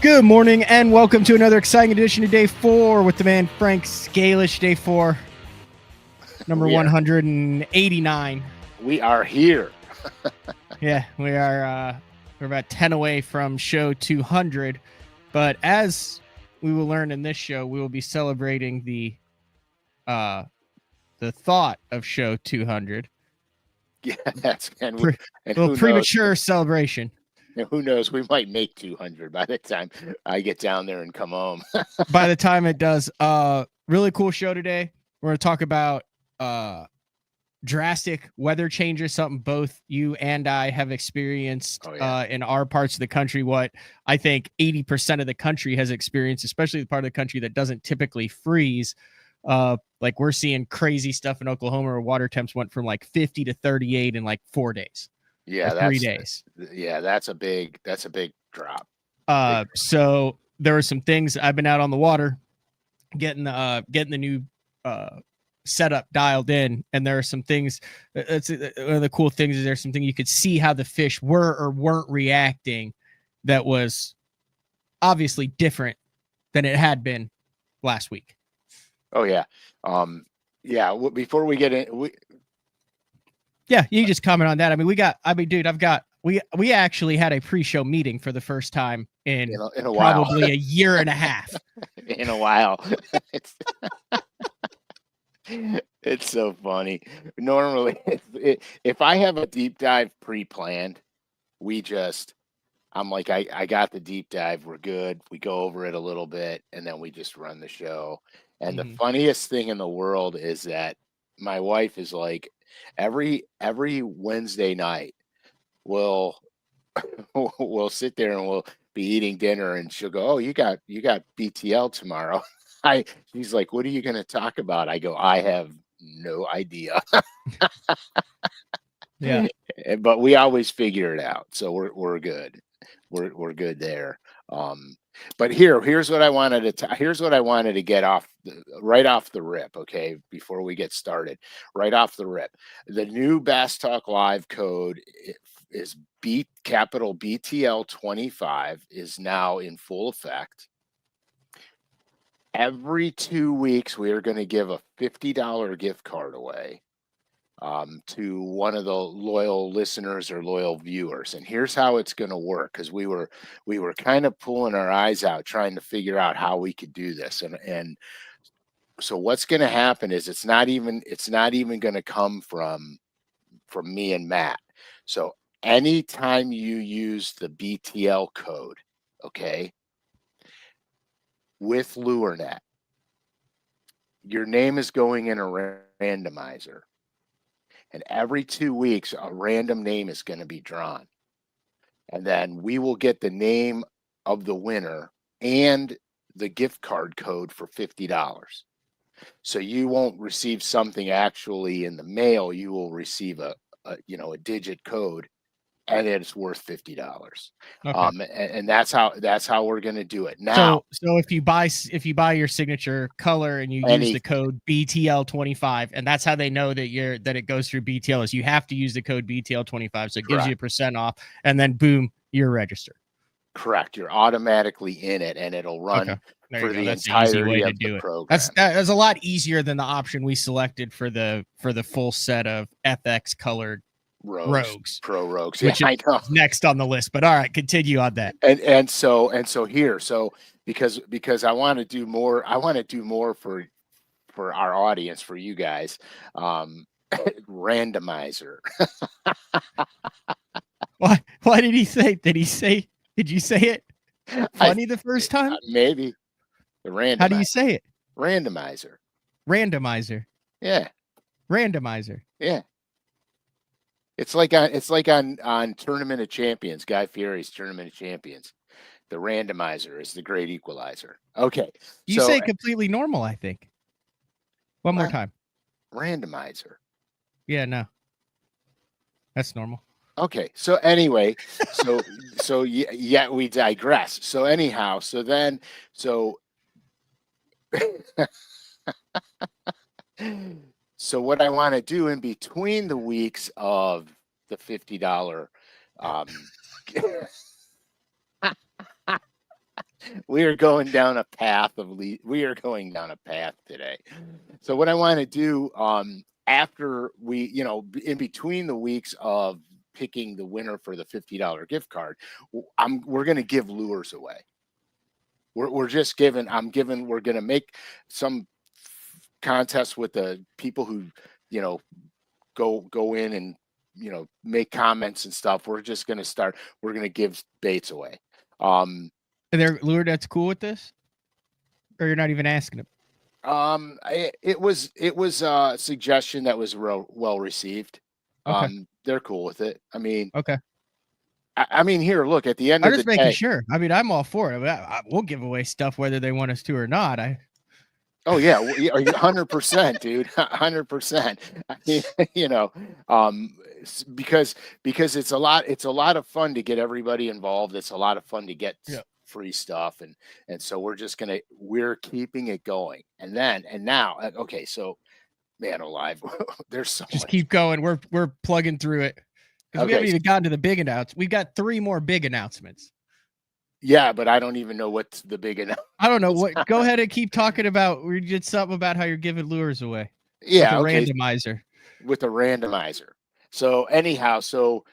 Good morning and welcome to another exciting edition of Day 4 with the man Frank Scalish. Day 4, number 189. We are here. Yeah, we are. We're about 10 away from show 200. But as we will learn in this show, we will be celebrating the thought of show 200. Yes, and a little premature celebration. And who knows? We might make 200 by the time I get down there and come home. By the time it does, really cool show today. We're going to talk about drastic weather changes, something both you and I have experienced in our parts of the country. What I think 80% of the country has experienced, especially the part of the country that doesn't typically freeze. Like we're seeing crazy stuff in Oklahoma where water temps went from like 50 to 38 in like 4 days. Yeah, that's 3 days. Yeah, that's a big drop. So there were some things. I've been out on the water getting the new setup dialed in, and there are some things. That's one of the cool things is there's something you could see how the fish were or weren't reacting that was obviously different than it had been last week. Oh yeah. Before we get in, yeah, you just comment on that. I mean, we actually had a pre-show meeting for the first time in a while. Probably a year and a half. In a while. It's so funny. Normally, if I have a deep dive pre-planned, I'm like, I got the deep dive. We're good. We go over it a little bit, and then we just run the show. And the funniest thing in the world is that my wife is like, every Wednesday night, we'll sit there and we'll be eating dinner, and she'll go, "Oh, you got BTL tomorrow." She's like, "What are you going to talk about?" I go, "I have no idea." Yeah, but we always figure it out, so we're good. We're good there. But here's what I wanted to get right off the rip, okay, before we get started. Right off the rip. The new Bass Talk Live code is capital BTL 25 is now in full effect. Every 2 weeks, we are going to give a $50 gift card away to one of the loyal listeners or loyal viewers. And here's how it's going to work, because we were kind of pulling our eyes out trying to figure out how we could do this. And so what's going to happen is it's not even going to come from me and Matt. So anytime you use the BTL code, okay, with LureNet, your name is going in a randomizer. And every 2 weeks, a random name is going to be drawn. And then we will get the name of the winner and the gift card code for $50. So you won't receive something actually in the mail. You will receive a digit code, and it's worth $50. Okay. And that's how we're going to do it now. So if you buy your signature color and you use the code BTL25, and that's how they know that it goes through BTL, is you have to use the code BTL25, so it gives you a % off, and then boom, you're registered. Correct. You're automatically in it, and it'll run for the entirety of the program. That's a lot easier than the option we selected for the full set of FX colored Rogues. Pro Rogues, which is next on the list. But all right, continue on that. And so because I want to do more for our audience, for you guys. Randomizer. Why did he say? Did you say it funny the first time? Maybe. The randomizer. How do you say it? Randomizer. Yeah. Randomizer. Yeah. It's like on Tournament of Champions, Guy Fieri's Tournament of Champions. The randomizer is the great equalizer. Okay. You say completely normal, I think. One more time. Randomizer. Yeah, no. That's normal. Okay. So anyway, so we digress. So anyhow, so what I want to do in between the weeks of the $50 We are going down a path we are going down a path today. So what I want to do, after we, in between the weeks of picking the winner for the $50 gift card, we're going to give lures away. We're just giving. We're going to make some contest with the people who, go in and make comments and stuff. We're just going to start. We're going to give baits away. Are there lure that's cool with this, or you're not even asking them? It was a suggestion that was well received. Okay. They're cool with it. I mean, Okay. I mean, here, look, at the end I'm of the just making day. sure. I mean, I'm all for it. We'll give away stuff whether they want us to or not. Oh yeah, 100%, dude, 100%. I mean, because it's a lot of fun to get everybody involved. It's a lot of fun to get Yeah. free stuff, and so we're keeping it going. And now, okay, so man alive, there's so Just much. keep going. We're plugging through it because we haven't even gotten to the big announcements. We've got 3 more big announcements. Yeah, but I don't even know what's the big announcement. I don't know what. Go ahead and keep talking about. We did something about how you're giving lures away. Yeah, with a okay. randomizer. With a randomizer. So anyhow, so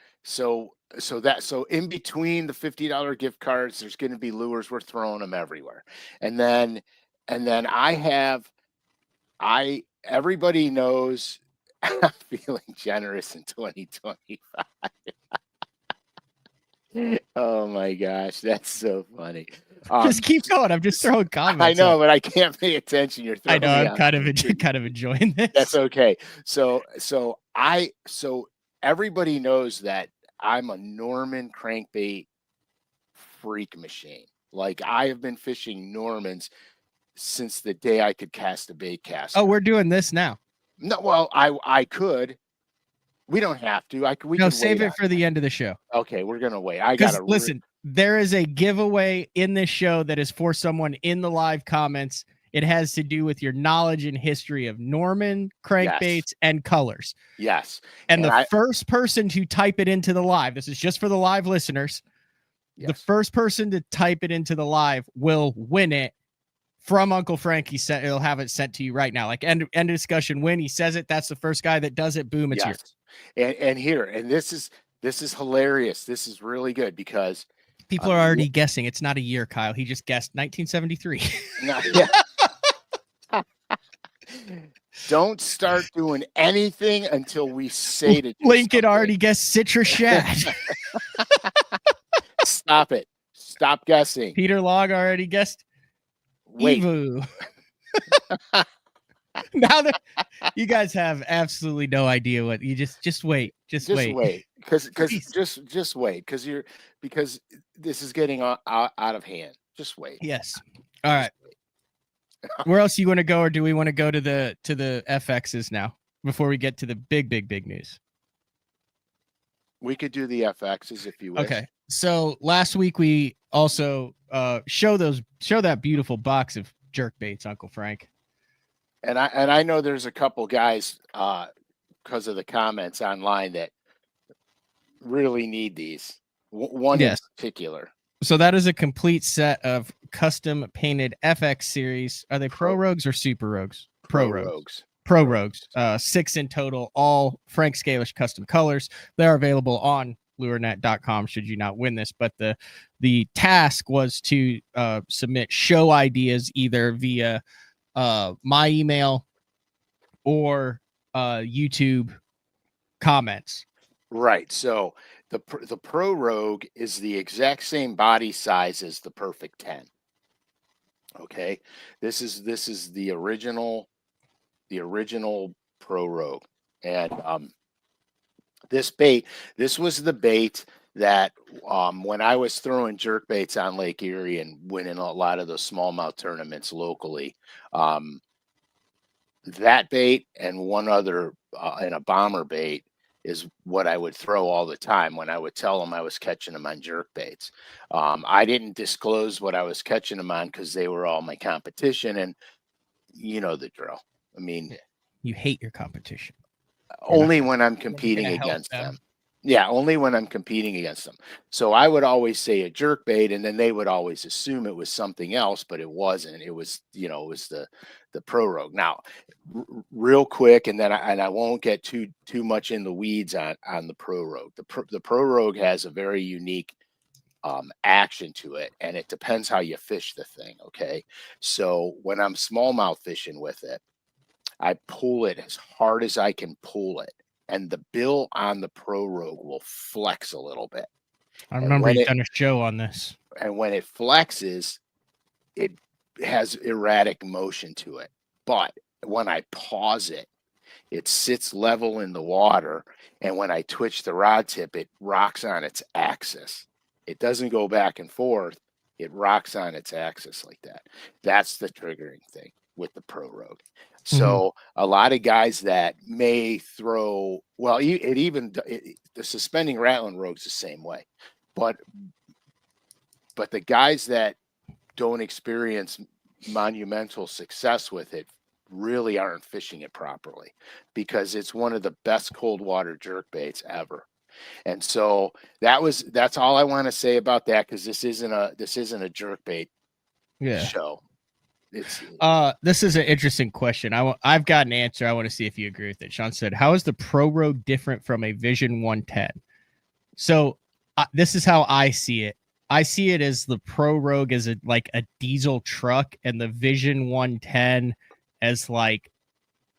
in between the $50 gift cards, there's going to be lures. We're throwing them everywhere, and then everybody knows I'm feeling generous in 2025. Oh my gosh, that's so funny. Just keep going. I'm just throwing comments. I know, but I can't pay attention. You're throwing. I know. I'm kind of enjoying this. That's okay. So everybody knows that I'm a Norman crankbait freak machine. Like, I have been fishing Normans since the day I could cast a bait caster. Oh, we're doing this now. No, well, I could. We don't have to. We no, could save it for the end of the show. Okay, we're gonna wait. I gotta listen. There is a giveaway in this show that is for someone in the live comments. It has to do with your knowledge and history of Norman crankbaits and colors. Yes. And the first person to type it into the live, this is just for the live listeners. Yes. The first person to type it into the live will win it from Uncle Frank. He'll have it sent to you right now. Like end discussion, when he says it, that's the first guy that does it. Boom, it's yours. And this is hilarious. This is really good because people are already guessing. It's not a year, Kyle. He just guessed 1973. Don't start doing anything until we say to do Lincoln something. Already guessed citrus shad. Stop it. Stop guessing. Peter Log already guessed Evu. Now that you guys have absolutely no idea what you just wait. Just wait. Because just wait. Because this is getting out of hand. Just wait. Yes. All right. Where else you want to go, or do we want to go to the FXs now before we get to the big news? We could do the FXs if you wish. Okay. So last week we also show that beautiful box of jerk baits, Uncle Frank. And I know there's a couple guys because of the comments online that really need these. One in particular. So that is a complete set of custom painted FX series. Are they Pro Rogues or Super Rogues? Pro Rogues. 6 in total, all Frank Scalish custom colors. They're available on lurenet.com should you not win this. But the task was to submit show ideas either via my email or YouTube comments. Right. So the Pro Rogue is the exact same body size as the Perfect 10. Okay. This is the original Pro Rogue. And this was the bait that when I was throwing jerk baits on Lake Erie and winning a lot of those smallmouth tournaments locally, that bait and one other and a bomber bait is what I would throw all the time when I would tell them I was catching them on jerk baits. I didn't disclose what I was catching them on because they were all my competition, and you know the drill. I mean, you hate your competition. Only when I'm competing against them. Yeah, only when I'm competing against them. So I would always say a jerk bait, and then they would always assume it was something else, but it wasn't. It was, it was the Pro Rogue. Now, real quick, and then I won't get too much in the weeds on the Pro Rogue. The Pro Rogue has a very unique action to it, and it depends how you fish the thing. Okay, so when I'm smallmouth fishing with it, I pull it as hard as I can pull it, and the bill on the Pro Rogue will flex a little bit. I And remember when you've it done a show on this. flexes, it has erratic motion to it. But when I pause it, it sits level in the water, and when I twitch the rod tip, it rocks on its axis. It doesn't go back and forth. It rocks on its axis like that. That's the triggering thing with the Pro Rogue. Mhm. So a lot of guys that may throw, well, the suspending rattling rogue's the same way, but the guys that don't experience monumental success with it really aren't fishing it properly, because it's one of the best cold water jerk baits ever. And so that's all I want to say about that, because this isn't a jerk bait Yeah. show. It's This is an interesting question. I've got an answer. I want to see if you agree with it. Sean said, "How is the Pro Rogue different from a Vision 110?" So this is how I see it. I see it as the Pro Rogue as like a diesel truck, and the Vision 110 as like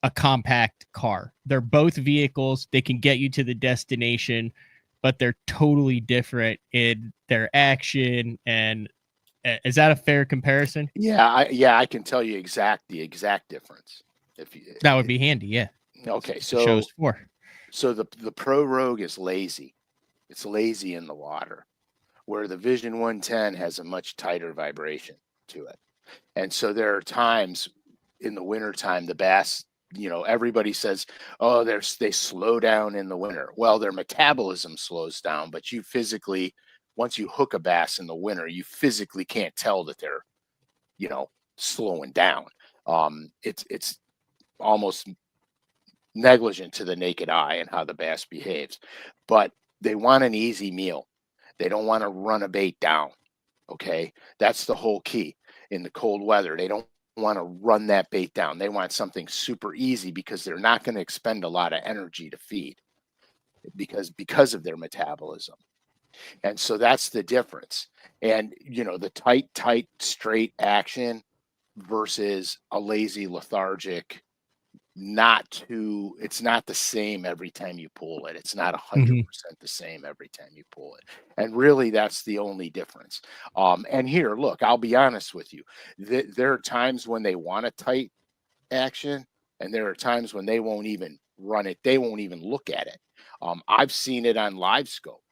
a compact car. They're both vehicles. They can get you to the destination, but they're totally different in their action. And is that a fair comparison? I can tell you the exact difference. If you That would be handy. Yeah. That's Okay, what the show's for. so the Pro Rogue is lazy. It's lazy in the water, where the Vision 110 has a much tighter vibration to it. And so there are times in the wintertime, the bass, everybody says, oh, they slow down in the winter. Well, their metabolism slows down, but you physically, once you hook a bass in the winter, you physically can't tell that they're, slowing down. It's almost negligent to the naked eye and how the bass behaves. But they want an easy meal. They don't want to run a bait down. Okay. That's the whole key in the cold weather. They don't want to run that bait down. They want something super easy, because they're not going to expend a lot of energy to feed, because of their metabolism. And so that's the difference. And the tight, straight action versus a lazy, lethargic, it's not the same every time you pull it. It's not 100% Mhm. the same every time you pull it. And really, that's the only difference. And here, look, I'll be honest with you. There are times when they want a tight action, and there are times when they won't even run it. They won't even look at it. I've seen it on live scope,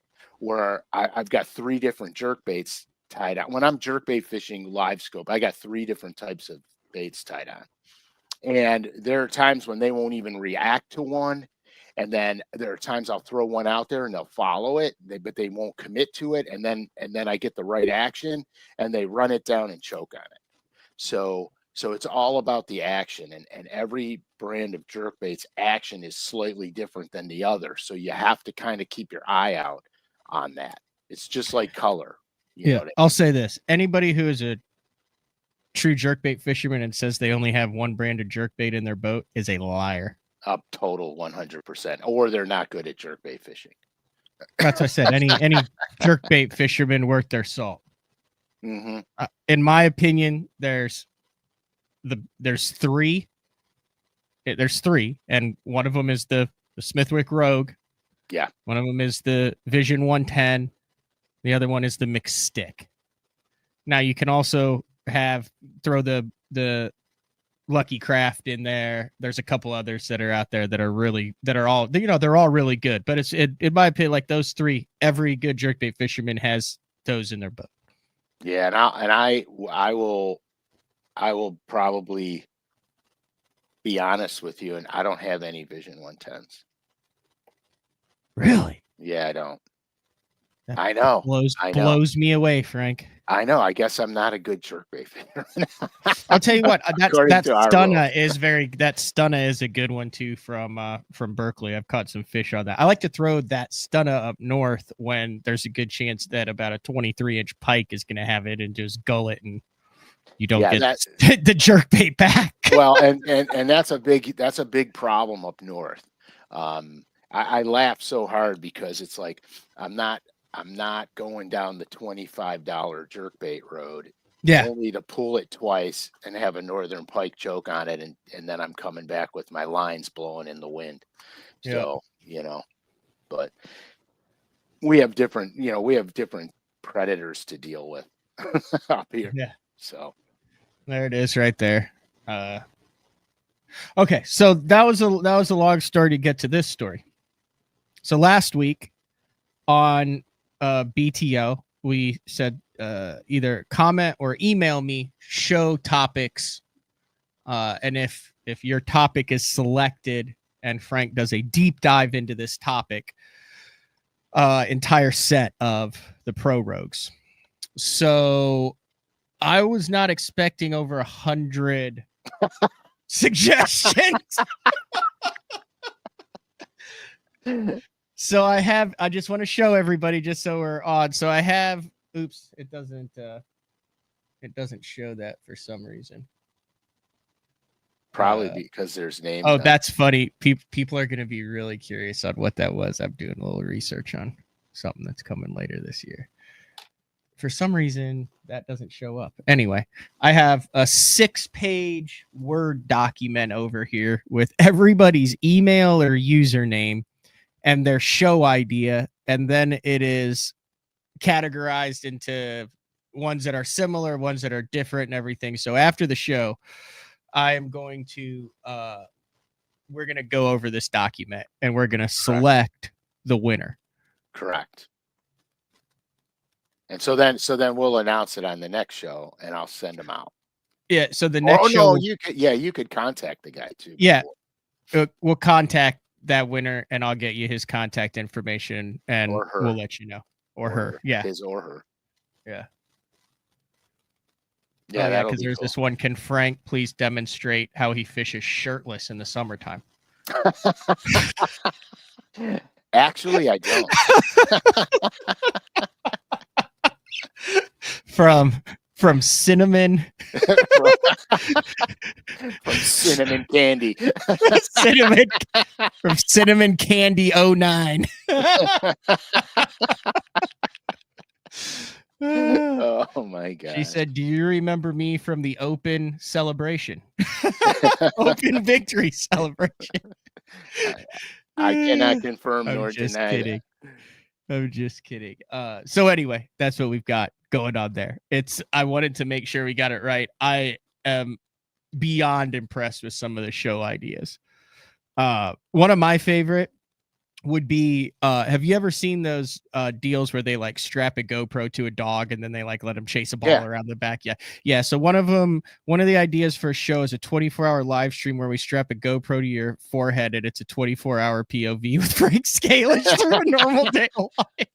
where I've got 3 different jerk baits tied on. When I'm jerk bait fishing live scope, I got 3 different types of baits tied on. And there are times when they won't even react to one. And then there are times I'll throw one out there and they'll follow it, but they won't commit to it. And then I get the right action, and they run it down and choke on it. So it's all about the action, and every brand of jerkbait's action is slightly different than the other. So you have to kind of keep your eye out on that. It's just like color, you know Yeah. what I I'll say this: anybody who is a true jerkbait fisherman and says they only have one brand of jerkbait in their boat is a liar. Up total 100%, or they're not good at jerkbait fishing. That's what I said. Any jerkbait fisherman worth their salt. Hmm. In my opinion, there's three. There's three, and one of them is the Smithwick Rogue. Yeah. One of them is the Vision 110. The other one is the mixed stick. Now you can also throw the Lucky Craft in there. There's a couple others that are out there that are all they're all really good. But in my opinion, like those three, every good jerkbait fisherman has those in their boat. Yeah, and I will probably be honest with you, and I don't have any Vision 110s. Really? Yeah, I don't. That I know. blows me away, Frank. I know. I guess I'm not a good jerkbait fitter. I'll tell you what, According to our rules. that stunner is a good one too from Berkeley. I've caught some fish on that. I like to throw that stunner up north when there's a good chance that about a 23-inch pike is going to have it and just gull it, and you don't get the jerkbait back. Well, and that's a big problem up north. I laugh so hard because it's like I'm not going down the $25 jerkbait road. Yeah. Only to pull it twice and have a northern pike choke on it, and then I'm coming back with my lines blowing in the wind. So, but we have different predators to deal with up here. Yeah. So there it is right there. Okay, so that was a long story to get to this story. So last week on BTO, we said either comment or email me show topics, and if your topic is selected and Frank does a deep dive into this topic, entire set of the Pro Rogues. So I was not expecting over 100 suggestions. So I just want to show everybody just so we're on. So I have, oops, it doesn't show that for some reason. Probably because there's names. Oh, that's funny. People are going to be really curious on what that was. I'm doing a little research on something that's coming later this year. For some reason, that doesn't show up. Anyway, I have a 6-page Word document over here with everybody's email or username and their show idea, and then it is categorized into ones that are similar, ones that are different, and everything. So after the show, I am going to we're going to go over this document and we're going to select the winner. Correct. And so then we'll announce it on the next show, and I'll send them out. Yeah. So the next show, you could contact the guy too. Yeah, we'll contact that winner, and I'll get you his contact information, and we'll let you know, or her. Yeah, his or her. Yeah. Yeah, because there's this one. Can Frank please demonstrate how he fishes shirtless in the summertime? Actually, I don't. From cinnamon from cinnamon candy. From cinnamon candy 09. Oh my God. She said, do you remember me from the open celebration? Open victory celebration. I cannot confirm nor deny that. I'm just kidding. So anyway, that's what we've got going on there. I wanted to make sure we got it right. I am beyond impressed with some of the show ideas. One of my favorite would be, have you ever seen those deals where they like strap a GoPro to a dog and then they like let him chase a ball around the back? Yeah. So one of the ideas for a show is a 24-hour live stream where we strap a GoPro to your forehead and it's a 24-hour POV with Frank Scalish through a normal day of life.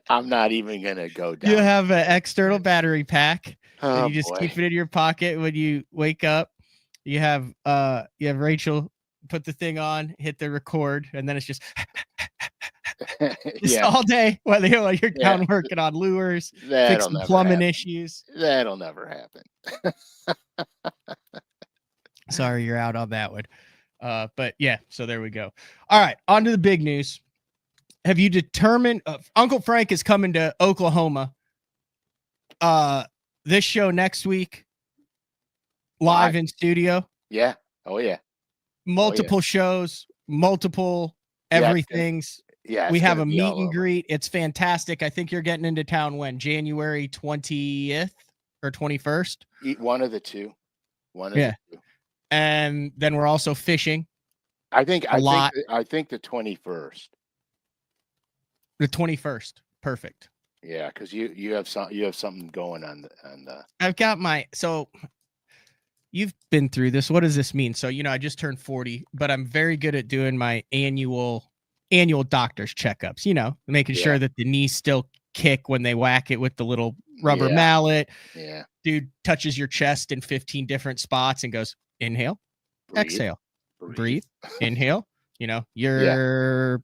I'm not even gonna go down. You have an external battery pack, and you just keep it in your pocket when you wake up. You have Rachel put the thing on, hit the record, and then it's just all day while you're down working on lures, fixing plumbing issues. That'll never happen. Sorry, you're out on that one. But yeah, so there we go. All right, on to the big news. Have you determined Uncle Frank is coming to Oklahoma this show next week, live in studio? Yeah. Oh yeah. Multiple shows, multiple everythings. Yeah, we have a meet and greet. It's fantastic. I think you're getting into town when? January 20th or 21st? One of the two. The two. And then we're also fishing. I think the 21st. The 21st. Perfect. Yeah, because you have something going on the I've got so you've been through this. What does this mean? So, I just turned 40, but I'm very good at doing my annual annual doctor's checkups, making Yeah. sure that the knees still kick when they whack it with the little rubber Yeah. mallet. Yeah. Dude touches your chest in 15 different spots and goes, inhale, Breathe. exhale, breathe, inhale. Yeah. Your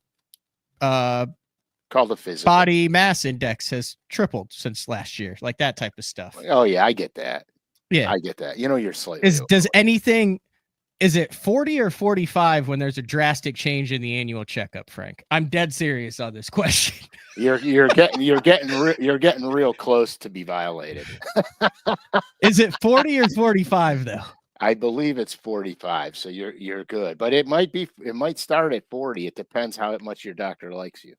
Called the physical. body mass index has tripled since last year, like that type of stuff. Oh yeah, I get that. Yeah. I get that. You're slightly Is it 40 or 45 when there's a drastic change in the annual checkup, Frank? I'm dead serious on this question. You're getting real close to be violated. Is it 40 or 45 though? I believe it's 45, so you're good. But it might start at 40. It depends how much your doctor likes you.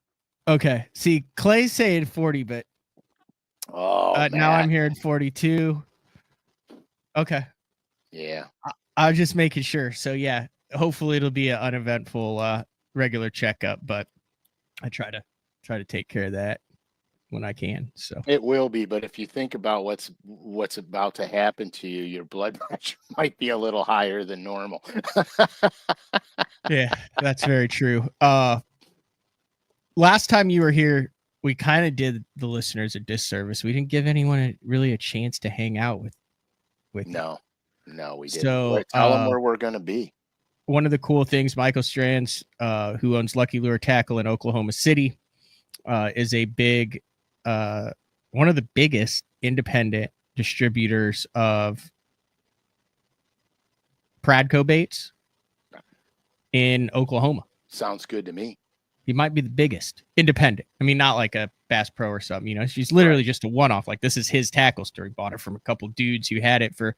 Okay. See, Clay's saying 40, but now I'm hearing 42. Okay. Yeah. I was just making sure. So yeah, hopefully it'll be an uneventful regular checkup, but I try to take care of that when I can. So it will be, but if you think about what's about to happen to you, your blood pressure might be a little higher than normal. Yeah, that's very true. Last time you were here, we kind of did the listeners a disservice. We didn't give anyone really a chance to hang out with No, we didn't. So tell them where we're going to be. One of the cool things, Michael Strands, who owns Lucky Lure Tackle in Oklahoma City, is a big, one of the biggest independent distributors of Pradco baits in Oklahoma. Sounds good to me. He might be the biggest independent. I mean, not like a Bass Pro or something, she's literally just a one-off. Like, this is his tackle store. He bought it from a couple dudes who had it for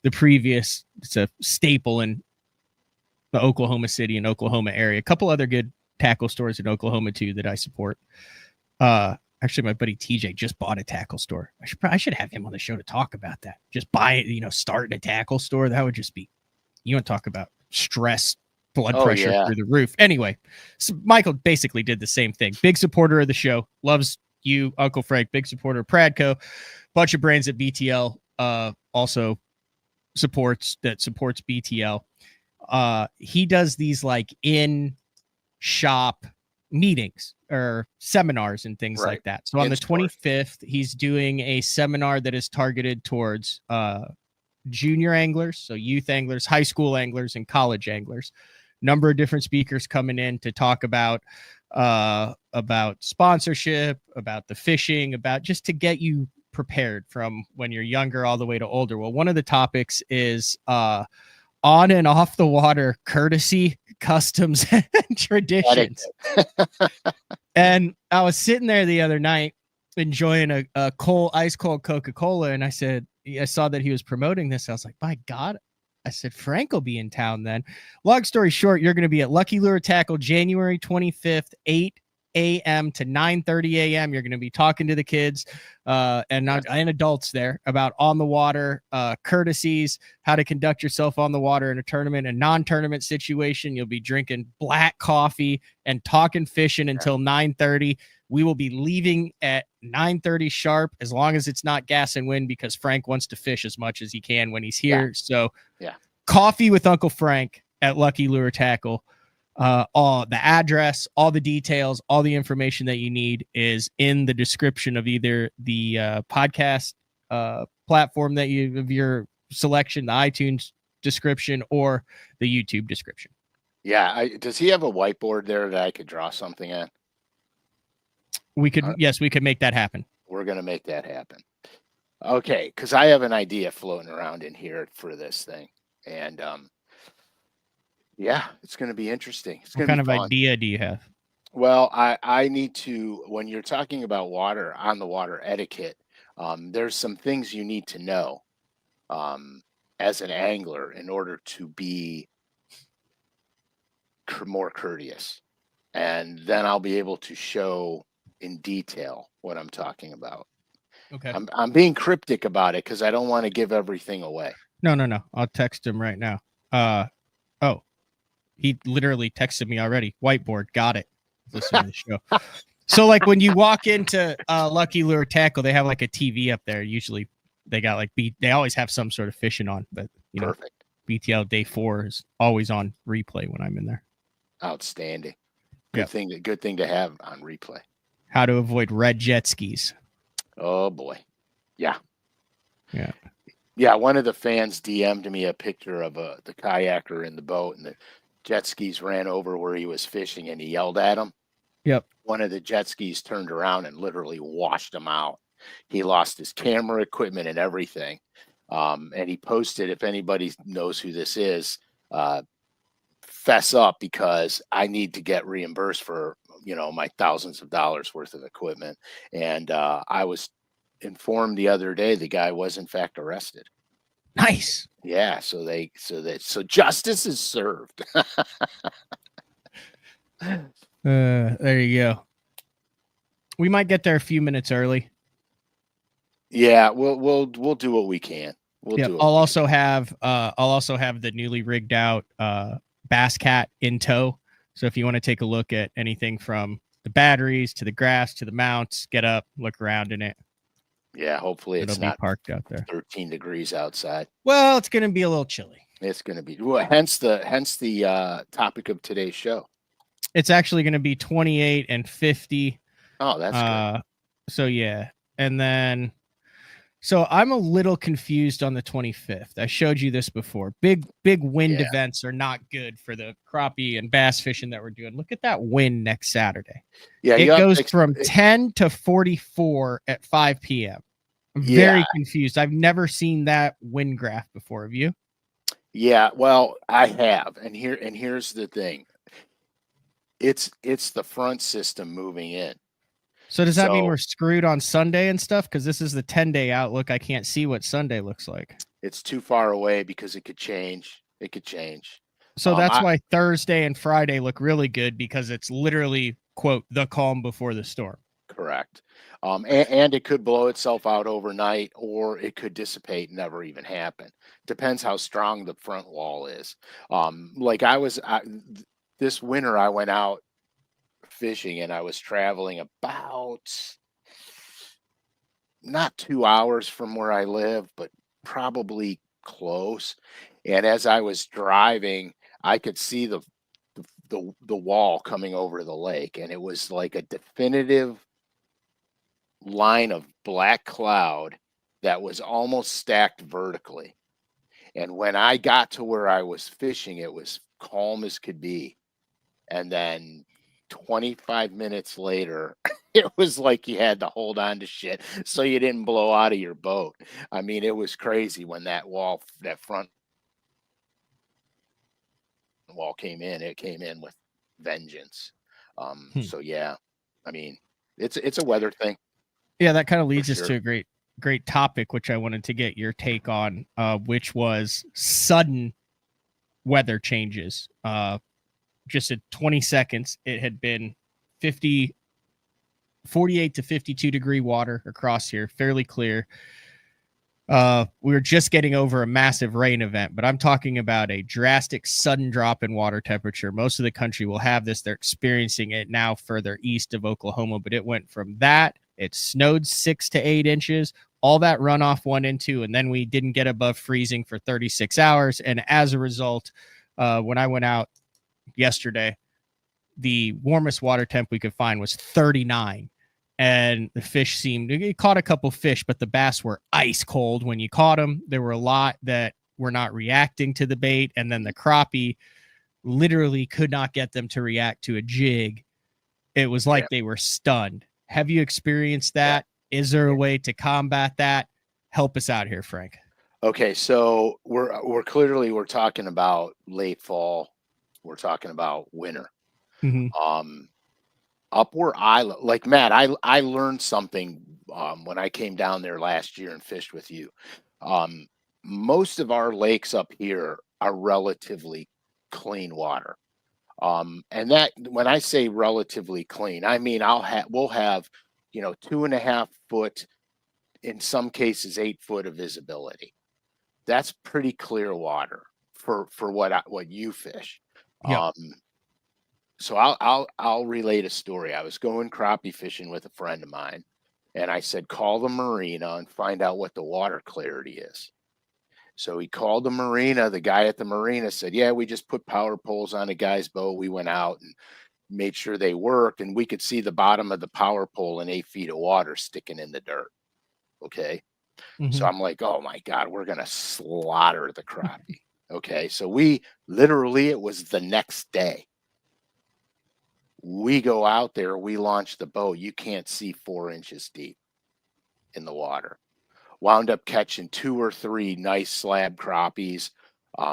the previous. It's a staple in the Oklahoma City and Oklahoma area. A couple other good tackle stores in Oklahoma too that I support. Actually, my buddy TJ just bought a tackle store. I should have him on the show to talk about that. Just buy it, starting a tackle store. That would just be, you want to talk about stress, blood pressure through the roof. Anyway, so Michael basically did the same thing. Big supporter of the show. Loves you, Uncle Frank. Big supporter of Pradco. Bunch of brands at BTL. Also supports BTL. He does these like in shop meetings or seminars and things like that. So on the 25th, he's doing a seminar that is targeted towards junior anglers, so youth anglers, high school anglers, and college anglers. Number of different speakers coming in to talk about sponsorship, about the fishing, about just to get you prepared from when you're younger all the way to older. Well, one of the topics is on and off the water courtesy, customs, and traditions. And I was sitting there the other night enjoying a ice cold Coca-Cola, and I saw that he was promoting this. I was like, my God. I said, Frank will be in town then. Long story short, you're going to be at Lucky Lure Tackle January 25th, 8 a.m. to 9:30 a.m. You're going to be talking to the kids and adults there about on the water courtesies, how to conduct yourself on the water in a tournament and non-tournament situation. You'll be drinking black coffee and talking fishing until 9:30. We will be leaving at 9:30 sharp, as long as it's not gas and wind, because Frank wants to fish as much as he can when he's here. So coffee with Uncle Frank at Lucky Lure Tackle. All the address, all the details, all the information that you need is in the description of either the podcast platform that of your selection, the iTunes description, or the YouTube description. Yeah. Does he have a whiteboard there that I could draw something at? We could, yes, we could make that happen. We're going to make that happen. Okay. Cause I have an idea floating around in here for this thing. And, yeah, it's going to be interesting. It's what kind of idea do you have? Well, I need to, when you're talking about water, on the water etiquette, there's some things you need to know as an angler in order to be more courteous. And then I'll be able to show in detail what I'm talking about. Okay. I'm being cryptic about it because I don't want to give everything away. No. I'll text him right now. Oh, he literally texted me already. Whiteboard, got it. Listen to the show. So like when you walk into Lucky Lure Tackle, they have like a TV up there. Usually they got like they always have some sort of fishing on, but Perfect. BTL Day 4 is always on replay when I'm in there. Outstanding. Yep. Good thing to have on replay. How to avoid red jet skis. Oh boy. Yeah. Yeah. Yeah, one of the fans DM'd me a picture of the kayaker in the boat, and the jet skis ran over where he was fishing, and he yelled at him. Yep. One of the jet skis turned around and literally washed him out. He lost his camera equipment and everything. And he posted, if anybody knows who this is, fess up, because I need to get reimbursed for, my thousands of dollars worth of equipment. And I was informed the other day the guy was in fact arrested. Nice. Yeah, so justice is served. There you go. We might get there a few minutes early. Yeah, we'll do what we can. I'll also have the newly rigged out Bass Cat in tow. So if you want to take a look at anything from the batteries to the grass to the mounts, get up, look around in it. Yeah, hopefully it'll it's be not parked out there. 13 degrees outside. Well, it's going to be a little chilly. It's going to be. Well, hence the topic of today's show. It's actually going to be 28 and 50. Oh, that's good. So yeah, and then. So I'm a little confused on the 25th. I showed you this before. Big wind events are not good for the crappie and bass fishing that we're doing. Look at that wind next Saturday. Yeah, it goes from 10 to 44 at 5 p.m. I'm very confused. I've never seen that wind graph before. Have you? Yeah, well, I have. And here's the thing. It's the front system moving in. So does that mean we're screwed on Sunday and stuff? Because this is the 10-day outlook. I can't see what Sunday looks like. It's too far away because it could change. So that's why Thursday and Friday look really good, because it's literally, quote, the calm before the storm. Correct. And it could blow itself out overnight, or it could dissipate and never even happen. Depends how strong the front wall is. Like this winter, I went out fishing, and I was traveling about not 2 hours from where I live, but probably close. And as I was driving, I could see the wall coming over the lake, and it was like a definitive line of black cloud that was almost stacked vertically. And when I got to where I was fishing, it was calm as could be. And then 25 minutes later, it was like you had to hold on to shit so you didn't blow out of your boat. I mean, it was crazy when that front wall came in. It came in with vengeance. So yeah, I mean, it's a weather thing. Yeah, that kind of leads us to a great topic, which I wanted to get your take on, which was sudden weather changes. Just at 20 seconds, it had been 48 to 52 degree water across here, fairly clear. We were just getting over a massive rain event, but I'm talking about a drastic sudden drop in water temperature. Most of the country will have this. They're experiencing it now further east of Oklahoma, but it went from that. It snowed 6 to 8 inches. All that runoff went into, and then we didn't get above freezing for 36 hours. And as a result, when I went out yesterday, the warmest water temp we could find was 39. And the fish you caught a couple fish, but the bass were ice cold when you caught them. There were a lot that were not reacting to the bait. And then the crappie literally could not get them to react to a jig. It was like they were stunned. Have you experienced that? Yeah. Is there a way to combat that? Help us out here, Frank. Okay, so we're clearly talking about late fall. We're talking about winter. Mm-hmm. Up where like Matt, I learned something when I came down there last year and fished with you. Most of our lakes up here are relatively clean water. And that, when I say relatively clean, I mean we'll have 2.5 foot, in some cases 8 foot of visibility. That's pretty clear water for what you fish. Yep. So I'll relate a story. I was going crappie fishing with a friend of mine, and I said, call the marina and find out what the water clarity is. So he called the marina. The guy at the marina said, yeah, we just put power poles on a guy's boat. We went out, and made sure they worked, and we could see the bottom of the power pole in 8 feet of water sticking in the dirt. Okay. So Mm-hmm. I'm like, oh my God, we're going to slaughter the crappie. Okay. So we literally, it was the next day. We go out there, we launch the boat. You can't see 4 inches deep in the water. Wound up catching 2 or 3 nice slab crappies.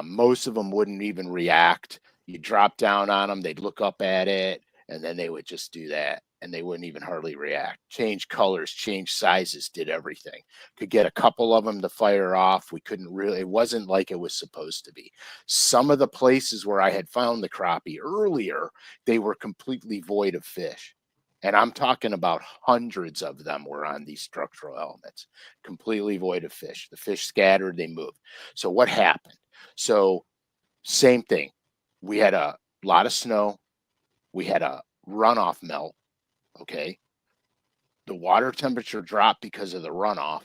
Most of them wouldn't even react. You drop down on them, they'd look up at it, and then they would just do that, and they wouldn't even hardly react. Change colors, change sizes, did everything. Could get a couple of them to fire off. We couldn't really, it wasn't like it was supposed to be. Some of the places where I had found the crappie earlier, they were completely void of fish. And I'm talking about hundreds of them were on these structural elements, completely void of fish. The fish scattered, they moved. So what happened? So same thing. We had a lot of snow. We had a runoff melt. Okay. The water temperature dropped because of the runoff,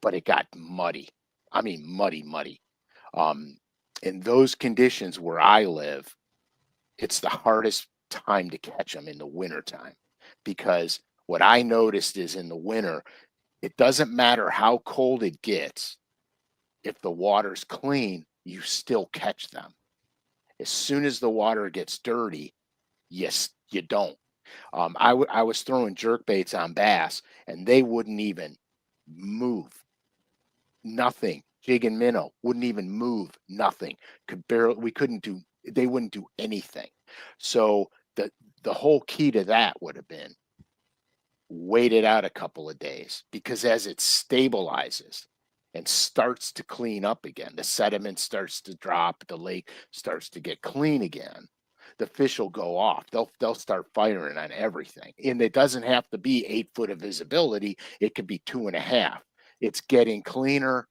but it got muddy. I mean, muddy, muddy. Um, in those conditions where I live, it's the hardest time to catch them in the wintertime, because what I noticed is in the winter, it doesn't matter how cold it gets. If the water's clean, you still catch them. As soon as the water gets dirty, yes, you don't. I was throwing jerk baits on bass, and they wouldn't even move. Nothing. Jig and minnow wouldn't even move. Nothing. Could barely. We couldn't do. They wouldn't do anything. So the whole key to that would have been wait it out a couple of days, because as it stabilizes and starts to clean up again, the sediment starts to drop, the lake starts to get clean again, the fish will go off. They'll start firing on everything. And it doesn't have to be 8 foot of visibility. It could be 2.5. It's getting cleaner.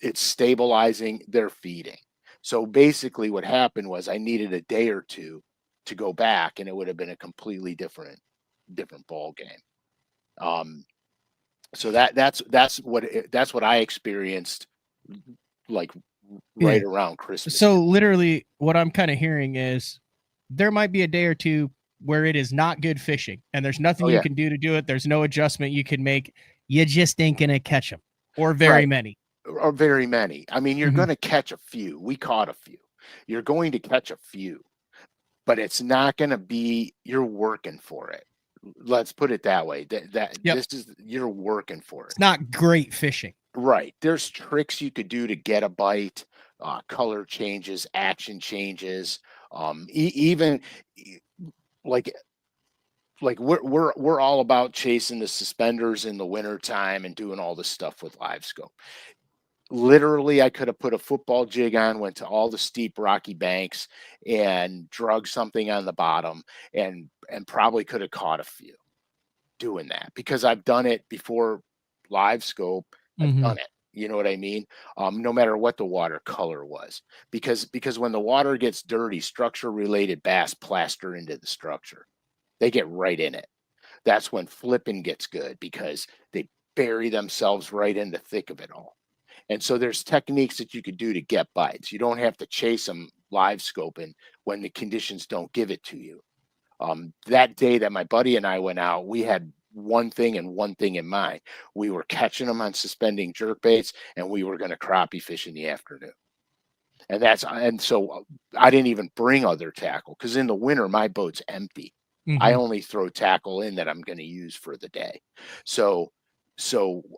It's stabilizing. They're feeding. So basically what happened was I needed a day or two to go back, and it would have been a completely different ball game. So that's what I experienced, like Yeah. right around Christmas. So literally, what I'm kind of hearing is there might be a day or two where it is not good fishing, and there's nothing Oh you yeah, can do to do it. There's no adjustment you can make. You just ain't gonna catch them, or very right. many. Or very many. I mean, you're Mm-hmm. going to catch a few. We caught a few. You're going to catch a few, but it's not going to be. You're working for it. Let's put it that way. That Yep. this is, you're working for it. It's not great fishing. Right. There's tricks you could do to get a bite, color changes, action changes, even like we're all about chasing the suspenders in the wintertime and doing all this stuff with live scope. Literally, I could have put a football jig on, went to all the steep rocky banks and drug something on the bottom, and probably could have caught a few doing that, because I've done it before. Live scope, I've Mm-hmm. done it. You know what I mean? No matter what the water color was, because when the water gets dirty, structure related bass plaster into the structure. They get right in it. That's when flipping gets good, because they bury themselves right in the thick of it all. And so there's techniques that you could do to get bites. You don't have to chase them live scoping when the conditions don't give it to you. That day that my buddy and I went out, we had one thing and one thing in mind. We were catching them on suspending jerk baits, and we were going to crappie fish in the afternoon. And so I didn't even bring other tackle, because in the winter my boat's empty. I Mm-hmm. only throw tackle in that I'm going to use for the day. So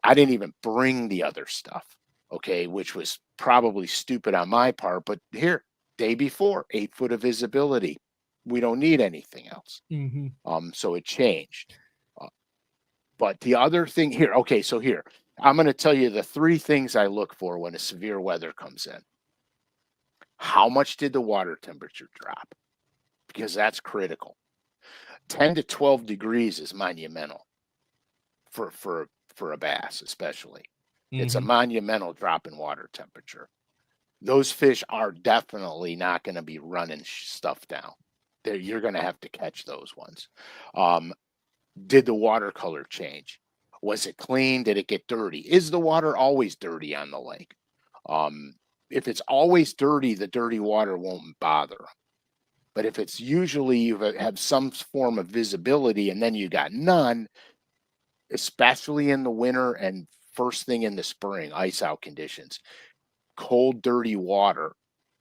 I didn't even bring the other stuff. Okay, which was probably stupid on my part, but here, day before, 8 foot of visibility. We don't need anything else. Mm-hmm. So it changed. Uh, but the other thing here, okay, so here, I'm going to tell you the 3 things I look for when a severe weather comes in. How much did the water temperature drop? Because that's critical. 10 to 12 degrees is monumental for a bass, especially. It's a Mm-hmm. monumental drop in water temperature. Those fish are definitely not going to be running stuff down. You're going to have to catch those ones. Did the water color change? Was it clean? Did it get dirty? Is the water always dirty on the lake? If it's always dirty, the dirty water won't bother them. But if it's usually you have some form of visibility and then you got none, especially in the winter and first thing in the spring, ice out conditions, cold, dirty water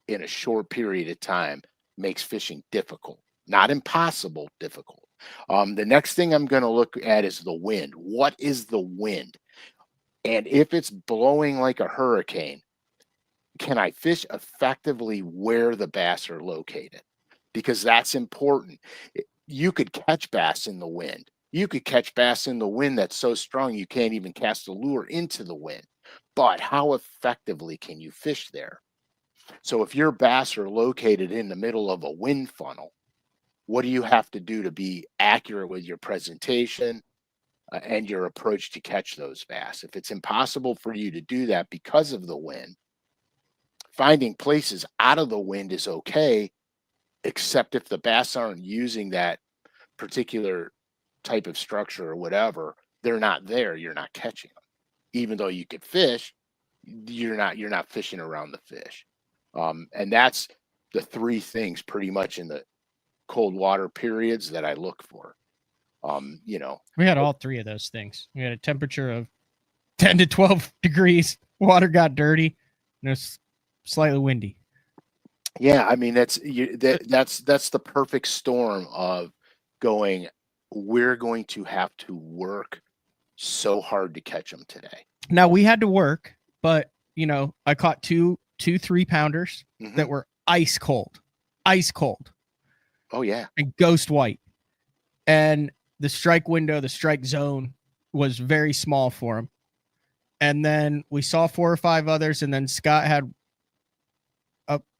in a short period of time makes fishing difficult. Not impossible, difficult. The next thing I'm going to look at is the wind. What is the wind? And if it's blowing like a hurricane, can I fish effectively where the bass are located? Because that's important. You could catch bass in the wind. You could catch bass in the wind that's so strong you can't even cast a lure into the wind. But how effectively can you fish there? So if your bass are located in the middle of a wind funnel, what do you have to do to be accurate with your presentation and your approach to catch those bass? If it's impossible for you to do that because of the wind, finding places out of the wind is okay, except if the bass aren't using that particular type of structure or whatever, they're not there, you're not catching them. Even though you could fish, you're not fishing around the fish. And that's the three things pretty much in the cold water periods that I look for. We had all three of those things. We had a temperature of 10 to 12 degrees. Water got dirty, and it was slightly windy. Yeah, I mean that's the perfect storm of going. We're going to have to work so hard to catch them today. Now we had to work, but I caught two 3-pounders that were ice cold. Oh yeah, and ghost white, and the strike window, the strike zone was very small for him. And then we saw 4 or 5 others, and then Scott had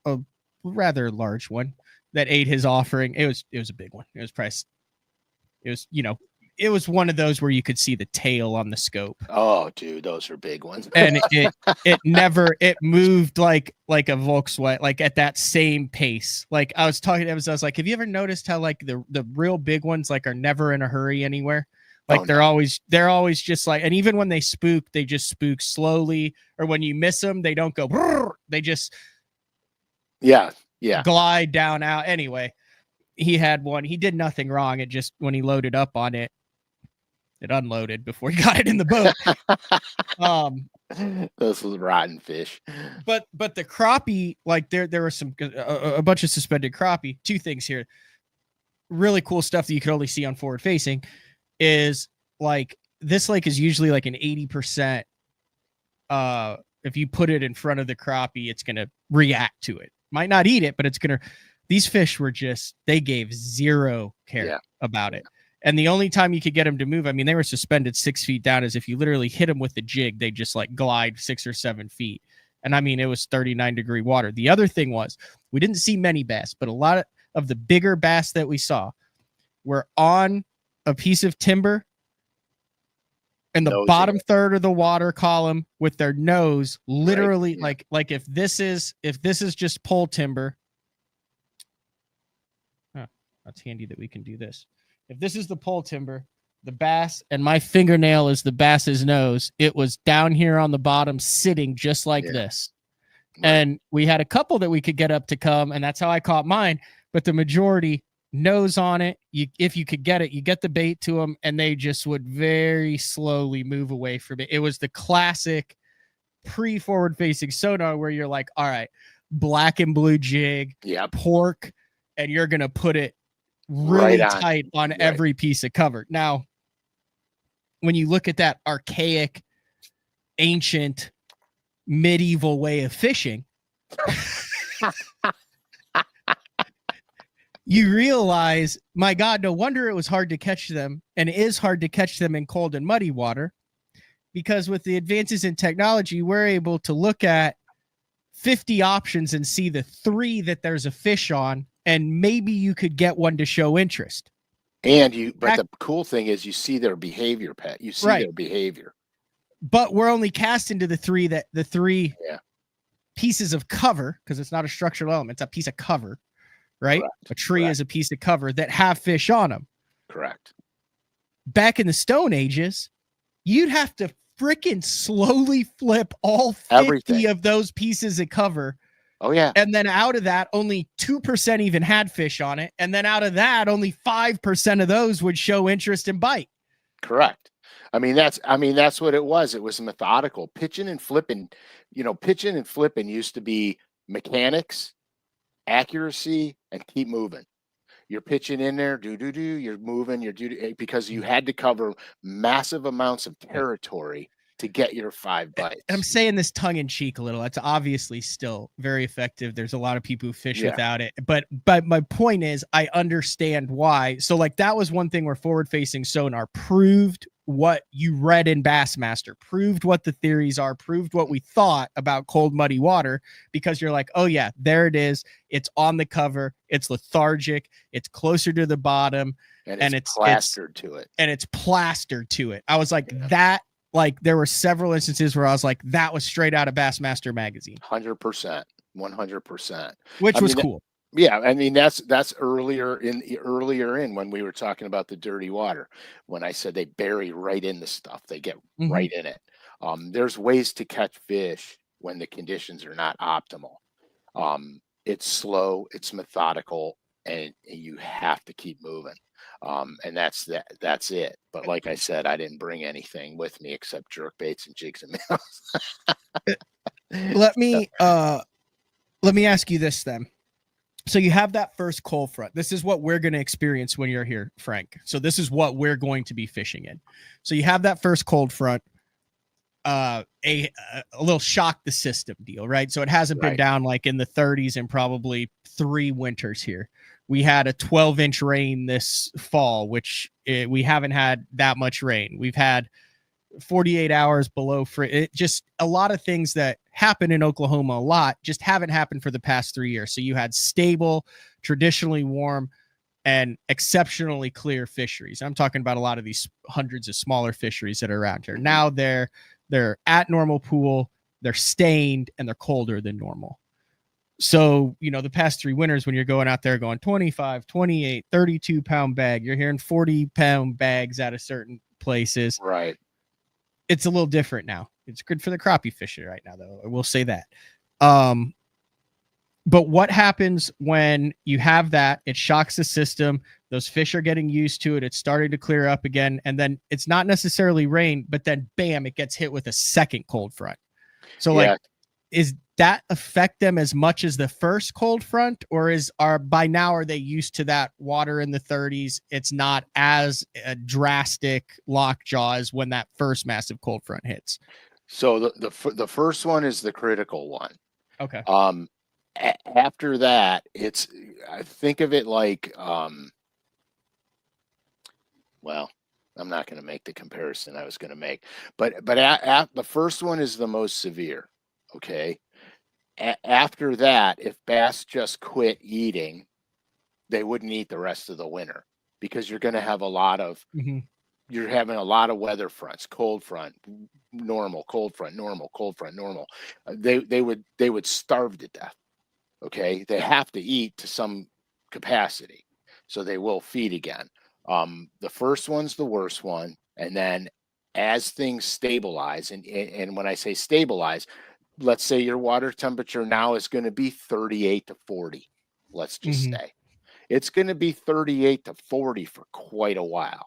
a rather large one that ate his offering. It was a big one. It was priced. It was, it was one of those where you could see the tail on the scope. Oh, dude, those are big ones. And it moved like a Volkswagen, like at that same pace. Like I was like, have you ever noticed how like the real big ones like are never in a hurry anywhere? Like they're always just like, and even when they spook, they just spook slowly. Or when you miss them, they don't go. They just glide down out. Anyway, he had one. He did nothing wrong. It just when he loaded up on it, it unloaded before he got it in the boat. Those was rotten fish. But the crappie, like there were some a bunch of suspended crappie. 2 things here. Really cool stuff that you could only see on forward facing is like this lake is usually like an 80%. If you put it in front of the crappie, it's gonna react to it. Might not eat it, but it's gonna. These fish were just, they gave zero care about it. And the only time you could get them to move, I mean, they were suspended 6 feet down, as if you literally hit them with the jig, they just like glide 6 or 7 feet. And I mean, it was 39-degree water. The other thing was, we didn't see many bass, but a lot of the bigger bass that we saw were on a piece of timber in the bottom third of the water column with their nose literally like if this is just pole timber. That's handy that we can do this. If this is the pole timber, the bass, and my fingernail is the bass's nose, it was down here on the bottom sitting just like this. Right. And we had a couple that we could get up to come, and that's how I caught mine. But the majority nose on it. If you could get it, you get the bait to them, and they just would very slowly move away from it. It was the classic pre-forward facing sonar where you're like, all right, black and blue jig, pork, and you're going to put it really tight on every piece of cover. Now, when you look at that archaic, ancient, medieval way of fishing, you realize, my God, no wonder it was hard to catch them, and it is hard to catch them in cold and muddy water, because with the advances in technology, we're able to look at 50 options and see the 3 that there's a fish on, and maybe you could get one to show interest. And but the cool thing is you see their behavior, Pat. You see their behavior. But we're only casting to the 3 pieces of cover, because it's not a structural element, it's a piece of cover, right? Correct. A tree is a piece of cover that have fish on them. Correct. Back in the Stone Ages, you'd have to freaking slowly flip all 50 of those pieces of cover Oh yeah. And then out of that, only 2% even had fish on it. And then out of that, only 5% of those would show interest and bite. Correct. I mean that's what it was. It was methodical. Pitching and flipping, pitching and flipping used to be mechanics, accuracy, and keep moving. You're pitching in there, do do do. You're moving, you're do because you had to cover massive amounts of territory to get your 5 And I'm bites. saying this tongue in cheek a little. It's obviously still very effective. There's a lot of people who fish Yeah. without it, but my point is, I understand why. So like that was one thing where forward facing sonar proved what you read in Bassmaster, proved what the theories are, proved what we thought about cold muddy water, because you're like, oh yeah, there it is. It's on the cover. It's lethargic. It's closer to the bottom, And it's plastered to it. and it's plastered to it. I was like, Yeah. that. Like there were several instances where I was like, that was straight out of Bassmaster magazine, 100%. 100%. which I was mean, cool. yeah, I mean that's earlier in when we were talking about the dirty water. When I said they bury right in the stuff, they get Mhm. right in it. There's ways to catch fish when the conditions are not optimal. It's slow, it's methodical, and you have to keep moving. And that's it. But like I said, I didn't bring anything with me except jerk baits and jigs and minnows. Let me ask you this then. So you have that first cold front. This is what we're going to experience when you're here, Frank. So this is what we're going to be fishing in. So you have that first cold front, a little shock the system deal, right? So it hasn't been Right. down like in the 30s in probably 3 winters here. We had a 12-inch rain this fall, which we haven't had that much rain. We've had 48 hours below it, just a lot of things that happen in Oklahoma a lot just haven't happened for the past 3 years. So you had stable, traditionally warm, and exceptionally clear fisheries. I'm talking about a lot of these hundreds of smaller fisheries that are around here. Now they're at normal pool, they're stained, and they're colder than normal. So, the past 3 winters, when you're going out there going 25, 28, 32-pound bag, you're hearing 40-pound bags out of certain places. Right. It's a little different now. It's good for the crappie fishing right now, though. I will say that. But what happens when you have that? It shocks the system. Those fish are getting used to it. It's starting to clear up again. And then it's not necessarily rain, but then bam, it gets hit with a second cold front. So Yeah. like, is that affect them as much as the first cold front, or by now are they used to that water in the 30s? It's not as a drastic lockjaw as when that first massive cold front hits. So the first one is the critical one. Okay. After that, I think of it like well, I'm not going to make the comparison I was going to make, but the first one is the most severe. Okay. After that, if bass just quit eating, they wouldn't eat the rest of the winter because you're going to have you're having a lot of weather fronts, cold front, normal, cold front, normal, cold front, normal. They would starve to death. Okay, they have to eat to some capacity, so they will feed again. The first one's the worst one, and then as things stabilize, and when I say stabilize, let's say your water temperature now is going to be 38 to 40. Let's just say it's going to be 38 to 40 for quite a while.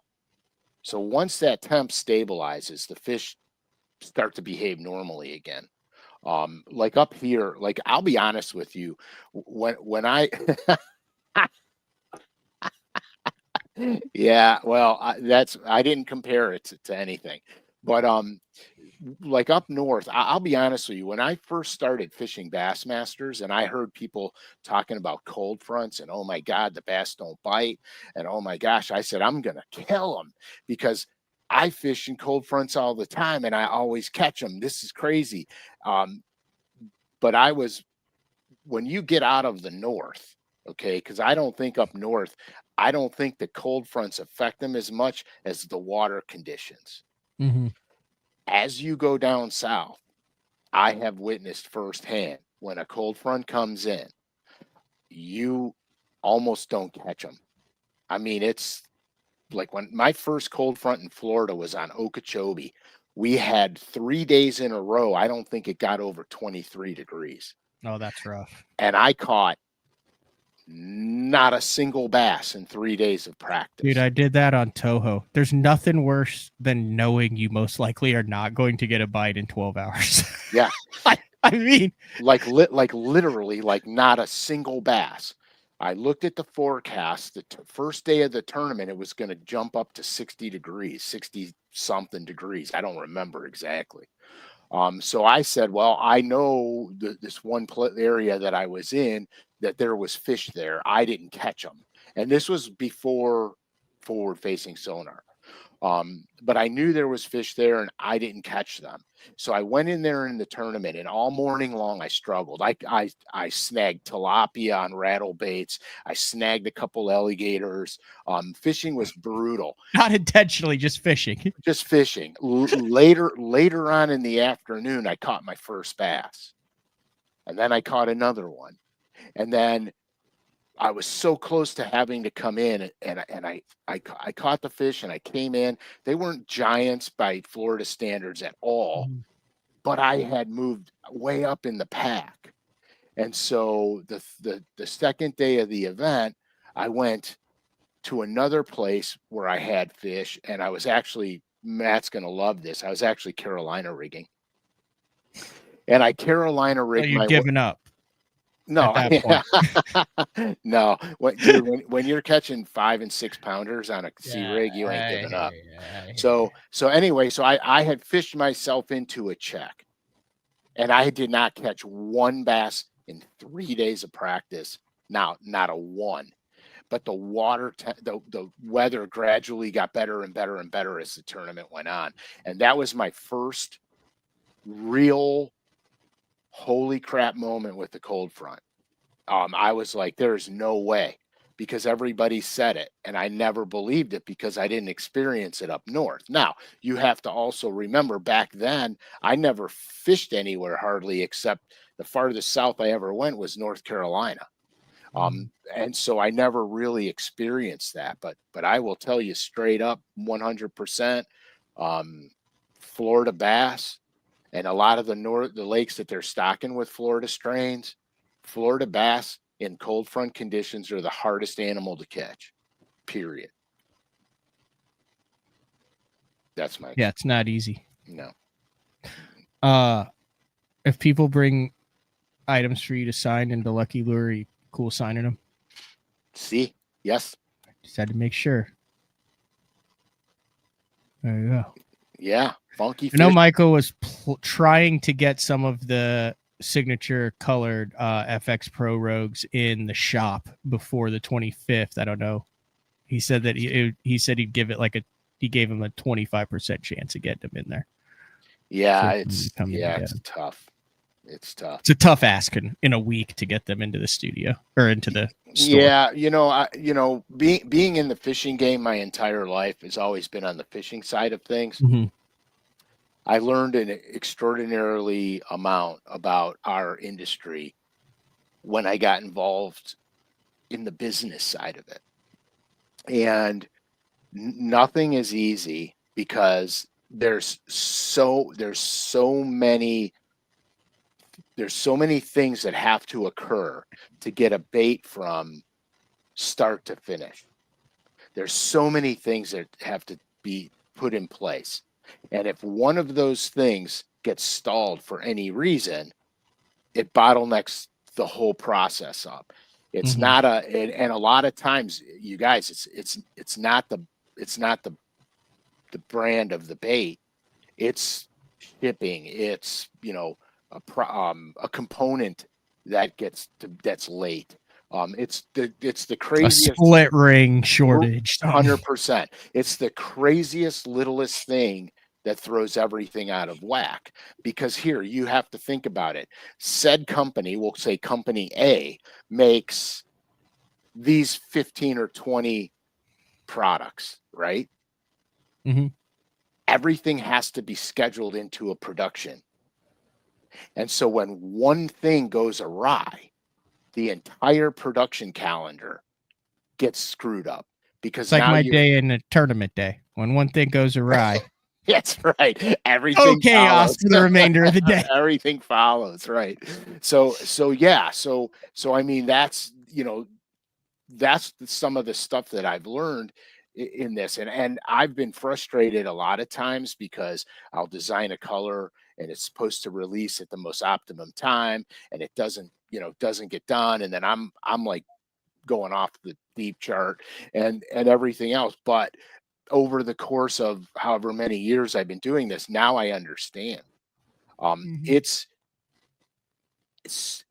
So once that temp stabilizes, the fish start to behave normally again. Like up here, like I'll be honest with you, when I yeah, well, I didn't compare it to anything, but like up north, I'll be honest with you, when I first started fishing Bassmasters and I heard people talking about cold fronts and oh my God, the bass don't bite, and oh my gosh, I said I'm gonna kill them because I fish in cold fronts all the time and I always catch them. This is crazy. But when you get out of the north, okay, because I don't think up north, I don't think the cold fronts affect them as much as the water conditions. As you go down south, I have witnessed firsthand when a cold front comes in, you almost don't catch them. I mean, it's like when my first cold front in Florida was on Okeechobee, we had 3 days in a row. I don't think it got over 23 degrees. Oh, that's rough. And I caught not a single bass in 3 days of practice. Dude, I did that on Toho. There's nothing worse than knowing you most likely are not going to get a bite in 12 hours. Yeah. I mean, like literally, like not a single bass. I looked at the forecast. The first day of the tournament, it was going to jump up to 60 degrees, 60 something degrees. I don't remember exactly. So I said, well, I know this one area that I was in, that there was fish there. I didn't catch them. And this was before forward facing sonar. But I knew there was fish there and I didn't catch them. So I went in there in the tournament, and all morning long I struggled. I snagged tilapia on rattle baits. I snagged a couple alligators. Fishing was brutal. not intentionally, just fishing. Just fishing. Later on in the afternoon, I caught my first bass. And then I caught another one. And then I was so close to having to come in, and I caught the fish and I came in. They weren't giants by Florida standards at all, but I had moved way up in the pack. And so the second day of the event, I went to another place where I had fish, and I was actually, Matt's going to love this, I was actually Carolina rigging. And I Carolina rigged you're giving up. No, at that no. When you're catching 5 and 6 pounders on a sea rig, you ain't giving up. So anyway, so I had fished myself into a check, and I did not catch one bass in 3 days of practice. Now, not a one. But the the weather gradually got better and better and better as the tournament went on, and that was my first real holy crap moment with the cold front. I was like, there's no way, because everybody said it, and I never believed it because I didn't experience it up north. Now, you have to also remember, back then, I never fished anywhere hardly, except the farthest south I ever went was North Carolina. And so I never really experienced that, but I will tell you straight up, 100%, Florida bass, and a lot of the lakes that they're stocking with Florida strains, Florida bass in cold front conditions are the hardest animal to catch, period. That's my it's not easy. No. If people bring items for you to sign into Lucky Lure, are you cool signing them? See? Yes. Just had to make sure. There you go. Yeah. Funky fish. I know Michael was trying to get some of the signature colored FX Pro Rogues in the shop before the 25th. I don't know. He said that he said he'd give it he gave him a 25% chance of getting them in there. Yeah, so it's tough. It's tough. It's a tough ask in a week to get them into the studio or into the store. Yeah, being in the fishing game my entire life has always been on the fishing side of things. Mm-hmm. I learned an extraordinarily amount about our industry when I got involved in the business side of it. And nothing is easy, because there's so many things that have to occur to get a bait from start to finish. There's so many things that have to be put in place. And if one of those things gets stalled for any reason, it bottlenecks the whole process up. It's not and a lot of times, you guys, it's not the brand of the bait. It's shipping. It's, a component that's late. It's the craziest, a split ring shortage. 100%. It's the craziest littlest thing that throws everything out of whack, because here you have to think about it. Said company, we'll say company A, makes these 15 or 20 products, right? Mm-hmm. Everything has to be scheduled into a production. And so when one thing goes awry, the entire production calendar gets screwed up, because it's like my day in a tournament day. When one thing goes awry, That's right. Oh, Everything chaos follows. for the remainder of the day. Everything follows, right? So I mean, that's that's some of the stuff that I've learned in this, and I've been frustrated a lot of times because I'll design a color and it's supposed to release at the most optimum time, and it doesn't get done, and then I'm like going off the deep chart and everything else. But over the course of however many years I've been doing this, now I understand. Mhm. It's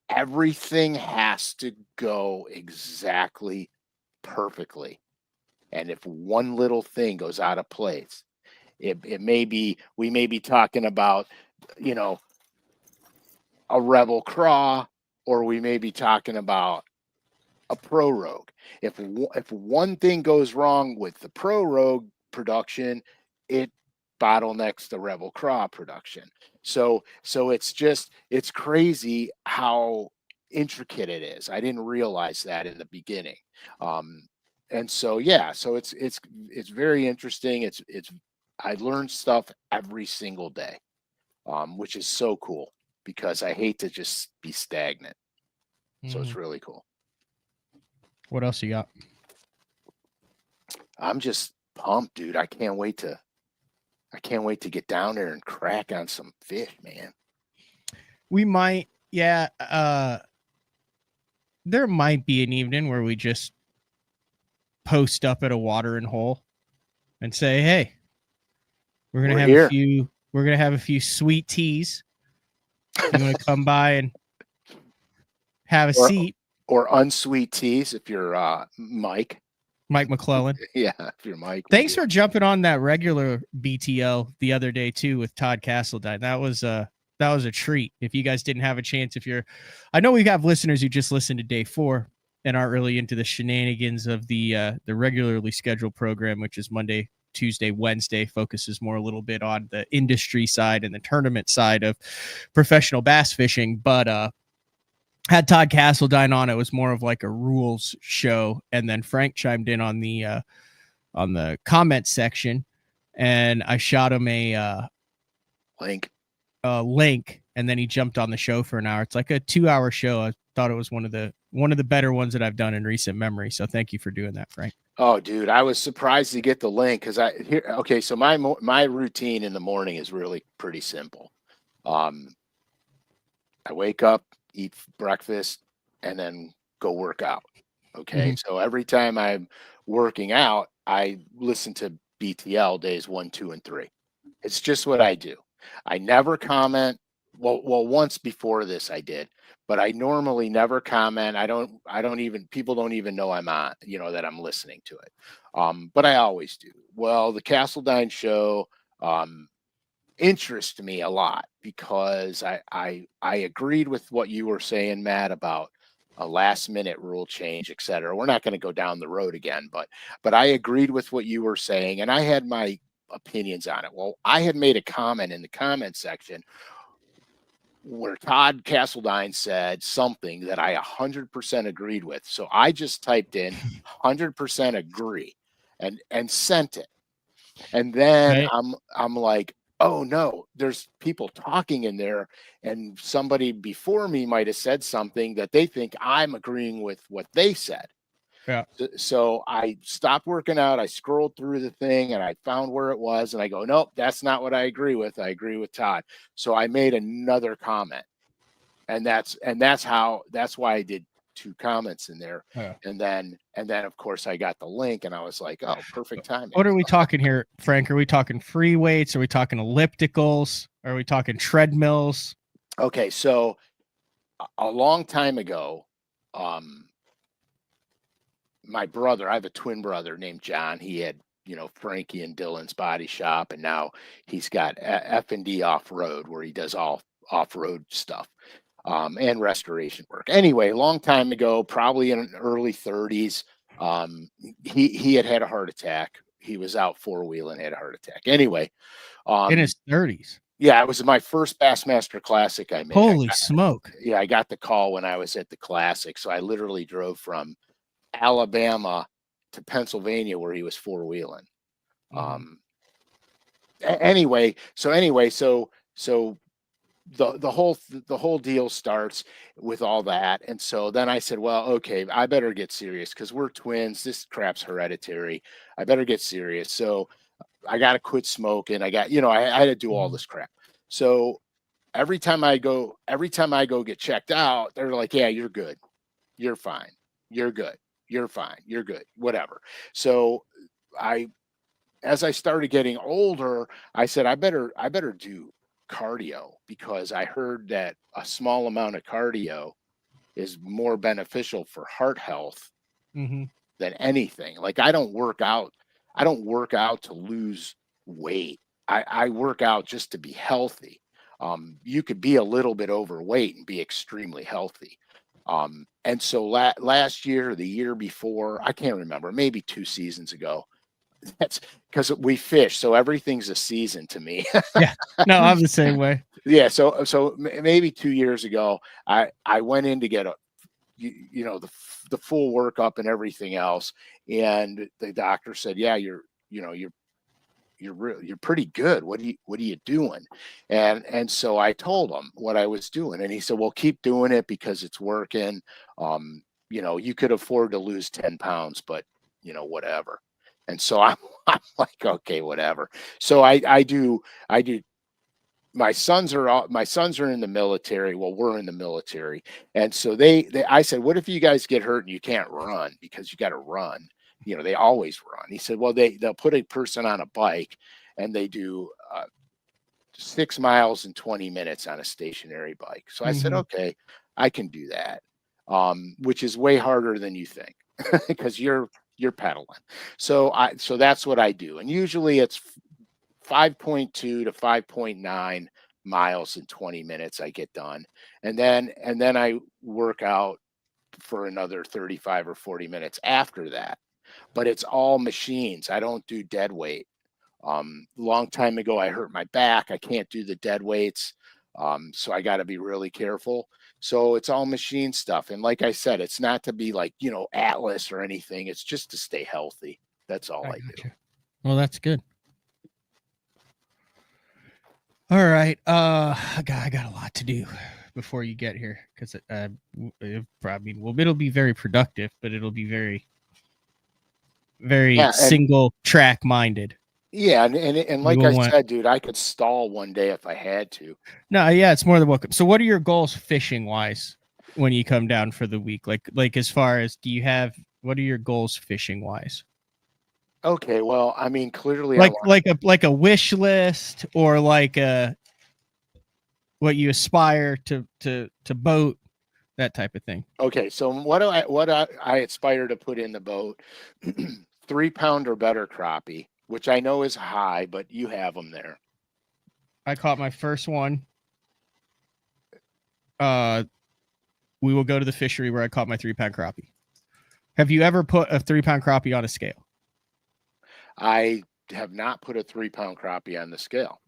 everything has to go exactly perfectly. And if one little thing goes out of place, it may be, we may be talking about, you know, a rebel craw, or we may be talking about a prorogue. If one thing goes wrong with the prorogue production, it bottlenecks the rebel craw production. So it's crazy how intricate it is. I didn't realize that in the beginning. Um, and so yeah, so it's very interesting. It's I learn stuff every single day, which is so cool because I hate to just be stagnant. So it's Mhm. really cool. What else you got? I'm just pumped, dude. I can't wait to get down there and crack on some fish, man. We might, yeah. There might be an evening where we just post up at a watering hole and say, "Hey, we're gonna We're have a here. few. We're gonna have a few sweet teas. You want to come by and have a or seat?" or unsweet teas if you're Mike. Mike McClellan. Yeah, if you're Mike, we Thanks do. for jumping on that regular BTL the other day too with Todd Castledine. That was a treat. If you guys didn't have a chance, I know we have listeners who just listened to day 4 and aren't really into the shenanigans of the regularly scheduled program, which is Monday, Tuesday, Wednesday, focuses more a little bit on the industry side and the tournament side of professional bass fishing. But had Todd Castledine on, it was more of like a rules show, and then Frank chimed in on the comment section, and I shot him Link. a link, and then he jumped on the show for an hour. It's like a 2-hour show. I thought it was one of the better ones that I've done in recent memory. So thank you for doing that, Frank. Oh, dude, I was surprised to get the link because I here. Okay, so my routine in the morning is really pretty simple. Um, I wake up, eat breakfast, and then go work out. Okay. Mm-hmm. So every time I'm working out, I listen to BTL days 1, 2, and 3. It's just what I do. I never comment. Well, once before this I did, but I normally never comment. I don't even, people don't even know I'm on, that I'm listening to it. But I always do. Well, the Castledine show, um, interest me a lot because I agreed with what you were saying, Matt, about a last minute rule change, et cetera. We're not going to go down the road again, but I agreed with what you were saying, and I had my opinions on it. Well, I had made a comment in the comment section where Todd Castledine said something that I 100% agreed with. So I just typed in 100% agree and sent it. And then Right. I'm like, oh no, there's people talking in there, and somebody before me might have said something that they think I'm agreeing with what they said. Yeah. So I stopped working out. I scrolled through the thing and I found where it was, and I go, nope, that's not what I agree with. I agree with Todd. So I made another comment, and that's why I did 2 comments in there. Yeah. And then of course I got the link, and I was like, oh, perfect timing. What are we talking here, Frank? Are we talking free weights? Are we talking ellipticals? Are we talking treadmills? Okay, so a long time ago, um, my brother, I have a twin brother named John. He had, Frankie and Dylan's body shop, and now he's got F&D off road where he does all off road stuff, and restoration work. Anyway, long time ago, probably in early 30s, he had a heart attack. He was out four-wheeling, had a heart attack. Anyway, In um, his 30s. yeah, it was my first Bassmaster Classic I made. Holy smoke. Yeah, I got the call when I was at the Classic, so I literally drove from Alabama to Pennsylvania where he was four-wheeling. Mm-hmm. Um, anyway, so the whole deal starts with all that. And so then I said, well, okay, I better get serious because we're twins. This crap's hereditary. I better get serious. So I got to quit smoking. I had to do all this crap. So every time I go get checked out, they're like, yeah, you're good. You're fine. You're good. You're fine. You're good. Whatever. So as I started getting older, I said, I better do cardio because I heard that a small amount of cardio is more beneficial for heart health Mm-hmm. than anything. Like I don't work out. I don't work out to lose weight. I work out just to be healthy. You could be a little bit overweight and be extremely healthy. And so last year, the year before, I can't remember, maybe 2 seasons ago, that's because we fish, so everything's a season to me. Yeah. No, I'm the same way. Yeah, so maybe 2 years ago, I went in to get the full workup and everything else, and the doctor said, "Yeah, you're pretty good. What are you doing?" And so I told him what I was doing, and he said, "Well, keep doing it because it's working. You could afford to lose 10 pounds, but whatever." And so I'm like, okay, whatever. So I do. My sons are in the military. Well, we're in the military, and so I said, what if you guys get hurt and you can't run because you got to run? They always run. He said, well, they'll put a person on a bike and they do 6 miles in 20 minutes on a stationary bike. So I said, Mm-hmm. okay, I can do that, which is way harder than you think because you're pedaling. So that's what I do, and usually it's 5.2 to 5.9 miles in 20 minutes I get done. And then I work out for another 35 or 40 minutes after that. But it's all machines. I don't do dead weight. Long time ago I hurt my back. I can't do the dead weights. So I got to be really careful. So it's all machine stuff. And like I said, it's not to be like, Atlas or anything. It's just to stay healthy. That's all I do. Gotcha. Well, that's good. All right. I got a lot to do before you get here because it'll be very productive, but it'll be very, very Yeah, single track minded. yeah, and like I said, dude, I could stall one day if I had to. No, yeah, it's more than welcome. So, what are your goals fishing wise when you come down for the week? Like as far as what are your goals fishing wise? Okay, well, I mean, clearly, Like a wish list or like what you aspire to boat, that type of thing. okay. So what I aspire to put in the boat, 3 pound or better crappie, which I know is high, but you have them there. I caught my first one. We will go to the fishery where I caught my 3-pound crappie. Have you ever put a 3-pound crappie on a scale? I have not put a 3 pound crappie on the scale.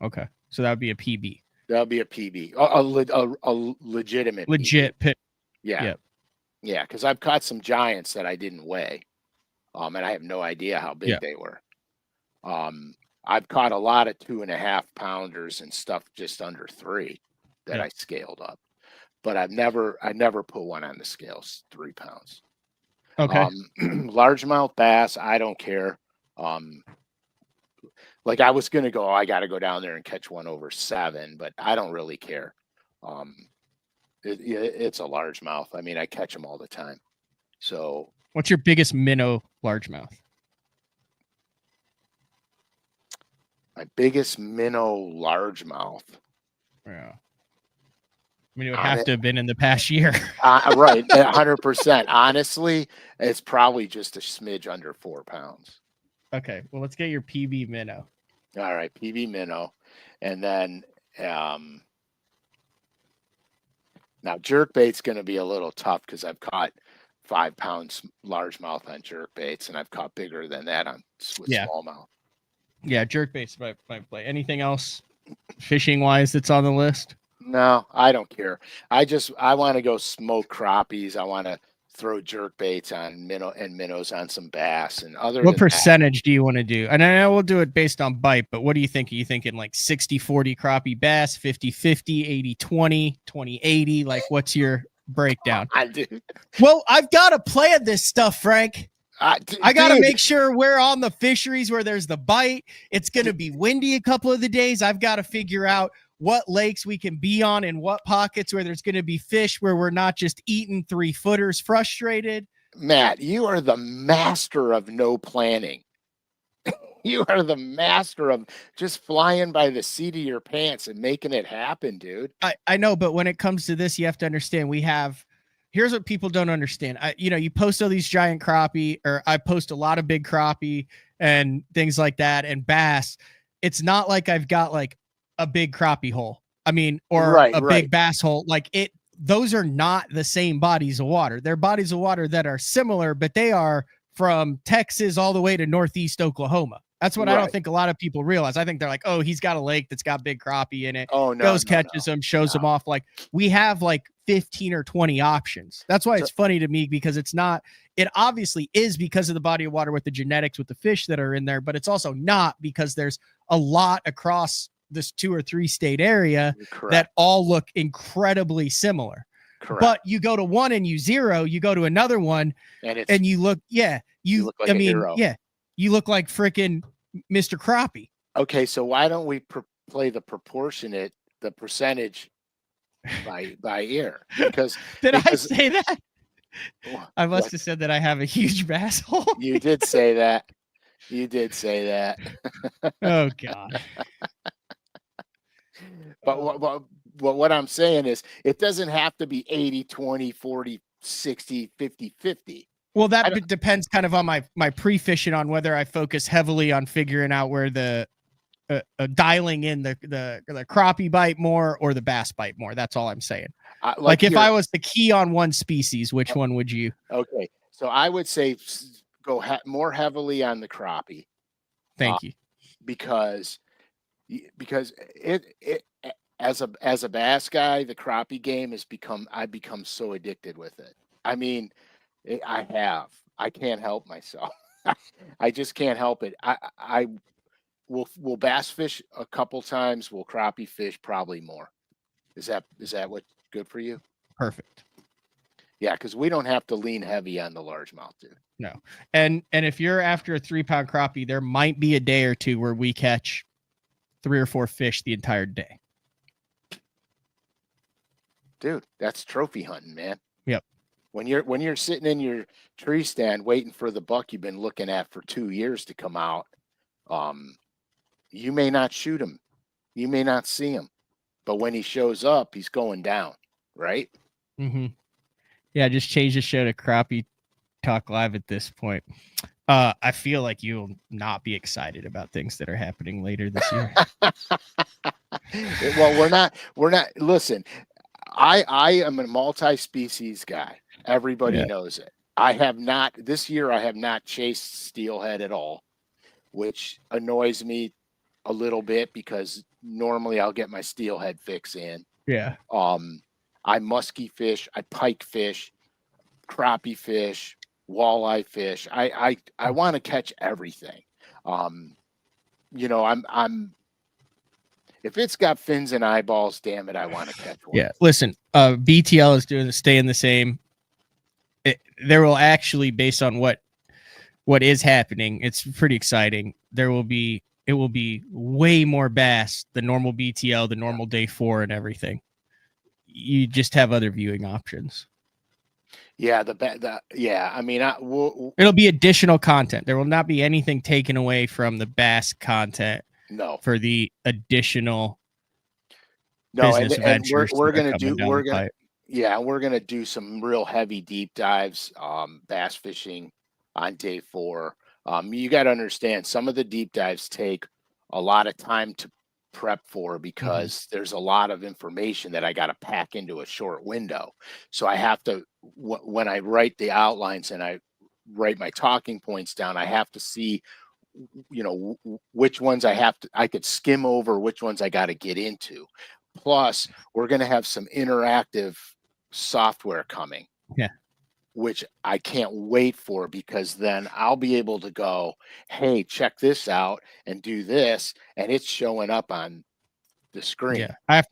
Okay, so that would be a PB. That'll be a PB, a legitimate Legit PB. pit. Yeah, Yep. yeah, because I've caught some giants that I didn't weigh, and I have no idea how big they were. I've caught a lot of 2.5 pounders and stuff just under 3 that I scaled up, but I never put one on the scales 3 pounds. Okay. Largemouth bass, I don't care. Like I was gonna go, I got to go down there and catch one over 7, but I don't really care. It's a largemouth. I mean, I catch them all the time. So, what's your biggest minnow largemouth? My biggest minnow largemouth. Yeah. I mean, it would have to have been in the past year. Right, 100%. Honestly, it's probably just a smidge under 4 pounds. Okay, well, let's get your PB minnow. All right, PB minnow, and then now jerkbait's going to be a little tough because I've caught 5 pounds largemouth on jerkbaits, and I've caught bigger than that on smallmouth. Yeah, jerkbait's my play. Anything else fishing wise that's on the list? No, I don't care. I want to go smoke crappies. I want to throw jerk baits on minnows on some bass. And other What than that, percentage do you want to do? And I know we'll do it based on bite, but what do you think? Are you thinking like 60-40 crappie bass, 50-50, 80-20, 20-80? Like, what's your breakdown? Well, I've got to plan this stuff, Frank. I got to make sure we're on the fisheries where there's the bite. It's going to be windy a couple of the days. I've got to figure out what lakes we can be on and what pockets where there's going to be fish where we're not just eating 3-footers frustrated. Matt, you are the master of no planning. You are the master of just flying by the seat of your pants and making it happen, dude. I know, but when it comes to this, you have to understand here's what people don't understand. You post all these giant crappie, or I post a lot of big crappie and things like that, and bass. It's not like I've got like a big crappie hole. I mean, or a big bass hole. Like those are not the same bodies of water. They're bodies of water that are similar, but they are from Texas all the way to Northeast Oklahoma. That's what I don't think a lot of people realize. I think they're like, oh, he's got a lake that's got big crappie in it. Oh, no. Goes, catches them, shows them off. Like, we have like 15 or 20 options. That's why it's funny to me, because it obviously is because of the body of water with the genetics with the fish that are in there, but it's also not because there's a lot across this 2 or 3 state area that all look incredibly similar. Correct. But you go to one and you zero, you go to another one and you look, you look like a hero. You look like freaking Mr. Crappie. Okay, so why don't we play the percentage by ear? Because I say that? I must have said that I have a huge bass hole. You did say that. You did say that. Oh God. But what I'm saying is, it doesn't have to be 80, 20, 40, 60, 50, 50. Well, that depends kind of on my pre-fishing, on whether I focus heavily on figuring out where the dialing in the crappie bite more or the bass bite more. That's all I'm saying. Like if I was to key on one species, which one would you? Okay, so I would say go more heavily on the crappie. Thank you. Because it as a bass guy, the crappie game I've become so addicted with it. I mean, I can't help myself. I just can't help it. I will bass fish a couple times. Will crappie fish probably more. Is that what good for you? Perfect. Yeah, because we don't have to lean heavy on the largemouth, dude. No. And if you're after a 3-pound crappie, there might be a day or two where we catch 3 or 4 fish the entire day. Dude, that's trophy hunting, man. Yep. When you're sitting in your tree stand waiting for the buck you've been looking at for 2 years to come out, you may not shoot him, you may not see him, but when he shows up, he's going down, right? Mm-hmm. Yeah, just change the show to Crappie Talk Live at this point. I feel like you'll not be excited about things that are happening later this year. Well, we're not. Listen, I am a multi-species guy. Everybody knows it. This year I have not chased steelhead at all, which annoys me a little bit because normally I'll get my steelhead fix in. Yeah. I muskie fish, I pike fish, crappie fish, walleye fish. I want to catch everything. I'm if it's got fins and eyeballs, damn it, I want to catch one. Yeah, listen, BTL is staying the same. There will actually, based on what is happening, it's pretty exciting. It will be way more bass, the normal BTL, the normal day 4 and everything. You just have other viewing options. Yeah, I mean, it'll be additional content. There will not be anything taken away from the bass content. No, for the additional business ventures. We're gonna do some real heavy deep dives, bass fishing on day 4. You got to understand, some of the deep dives take a lot of time to prep for because there's a lot of information that I got to pack into a short window. So I have to, when I write the outlines and I write my talking points down, I have to see, which ones I could skim over, which ones I got to get into. Plus, we're going to have some interactive software coming. Yeah. which I can't wait for, because then I'll be able to go, hey, check this out and do this, and it's showing up on the screen. Yeah, I have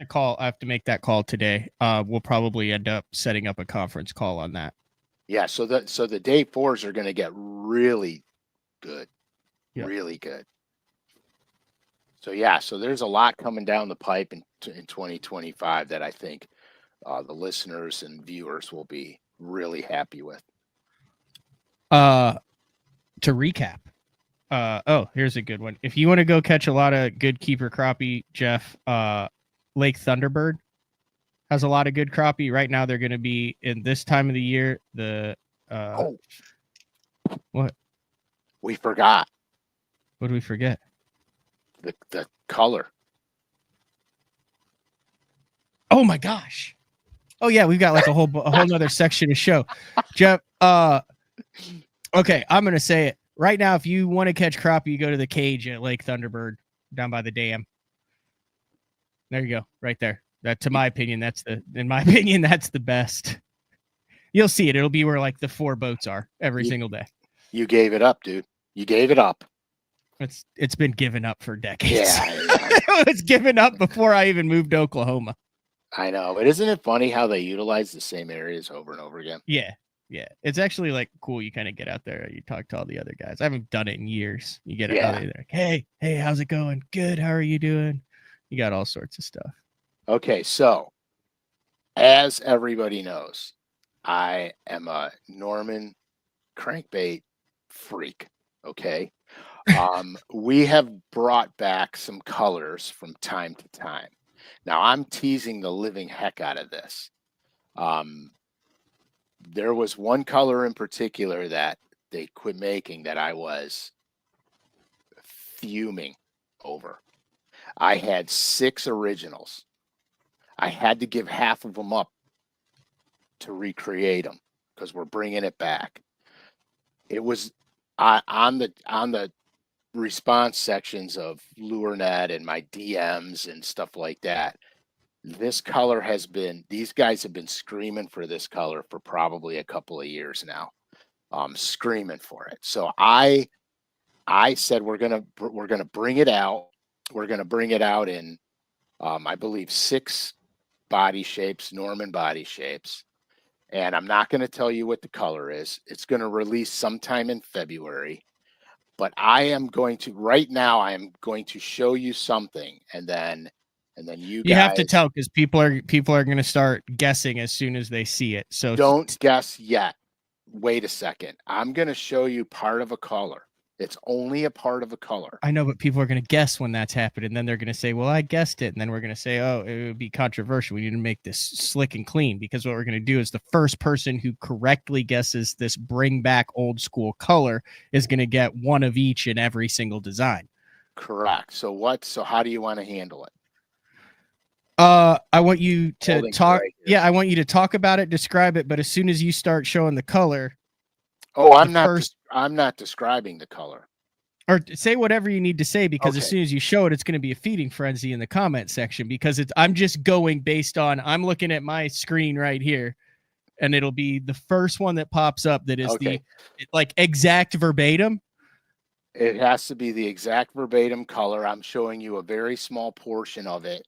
to make that call today. We'll probably end up setting up a conference call on that. Yeah, so the day fours are going to get really good, Yep. really good. So yeah, so there's a lot coming down the pipe in 2025 that I think the listeners and viewers will be really happy with. To recap, here's a good one. If you want to go catch a lot of good keeper crappie, Jeff, Lake Thunderbird has a lot of good crappie. Right now, they're going to be in this time of the year. What? We forgot What did we forget? the color. Oh my gosh. Oh yeah, we've got like a whole nother section of show. Jeff, okay, I'm gonna say it. Right now, if you want to catch crappie, you go to the cage at Lake Thunderbird down by the dam. There you go, right there. That, in my opinion, that's the best. You'll see it. It'll be where like the 4 boats are every single day. You gave it up, dude. You gave it up. It's been given up for decades. Yeah. It was given up before I even moved to Oklahoma. I know, but isn't it funny how they utilize the same areas over and over again? Yeah. It's actually like cool. You kind of get out there, you talk to all the other guys. I haven't done it in years. You get out there, like, hey, how's it going? Good. How are you doing? You got all sorts of stuff. Okay, so as everybody knows, I am a Norman crankbait freak. Okay. We have brought back some colors from time to time. Now I'm teasing the living heck out of this. There was one color in particular that they quit making that I was fuming over. I had 6 originals. I had to give half of them up to recreate them because we're bringing it back. It was on the response sections of LureNet and my DMs and stuff like that. This color these guys have been screaming for this color for probably a couple of years now. Screaming for it. So I said we're gonna bring it out. We're gonna bring it out in I believe 6 body shapes, Norman body shapes. And I'm not going to tell you what the color is. It's going to release sometime in February. But I am going to show you something, and then you guys have to tell, because people are going to start guessing as soon as they see it. So don't guess yet. Wait a second. I'm going to show you part of a color. It's only a part of a color. I know, but people are going to guess when that's happened, and then they're going to say, well, I guessed it. And then we're going to say, oh, it would be controversial. We need to make this slick and clean, because what we're going to do is the first person who correctly guesses this bring back old school color is going to get one of each in every single design. Correct. So how do you want to handle it? I want you to talk. Yeah, I want you to talk about it, describe it. But as soon as you start showing the color. Oh, I'm not describing the color. Or say whatever you need to say, because as soon as you show it, it's going to be a feeding frenzy in the comment section, because I'm just going based on, I'm looking at my screen right here, and it'll be the first one that pops up that is the like exact verbatim. It has to be the exact verbatim color. I'm showing you a very small portion of it.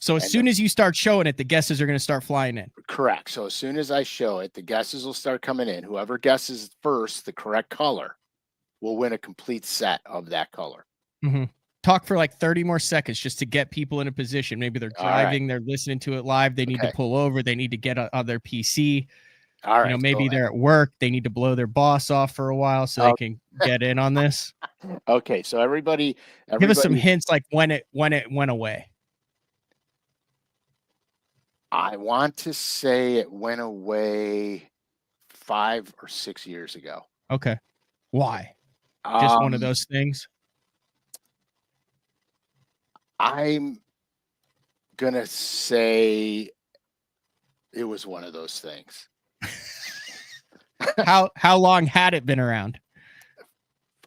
So as soon as you start showing it, the guesses are going to start flying in. Correct. So as soon as I show it, the guesses will start coming in. Whoever guesses first the correct color will win a complete set of that color. Mm-hmm. Talk for like 30 more seconds just to get people in a position. Maybe they're driving, they're listening to it live. They need to pull over. They need to get on their PC. All right. Maybe they're at work. They need to blow their boss off for a while so they can get in on this. Okay. So everybody give us some hints, like when it went away. I want to say it went away 5 or 6 years ago. Okay. Why? Just one of those things? I'm going to say it was one of those things. How long had it been around?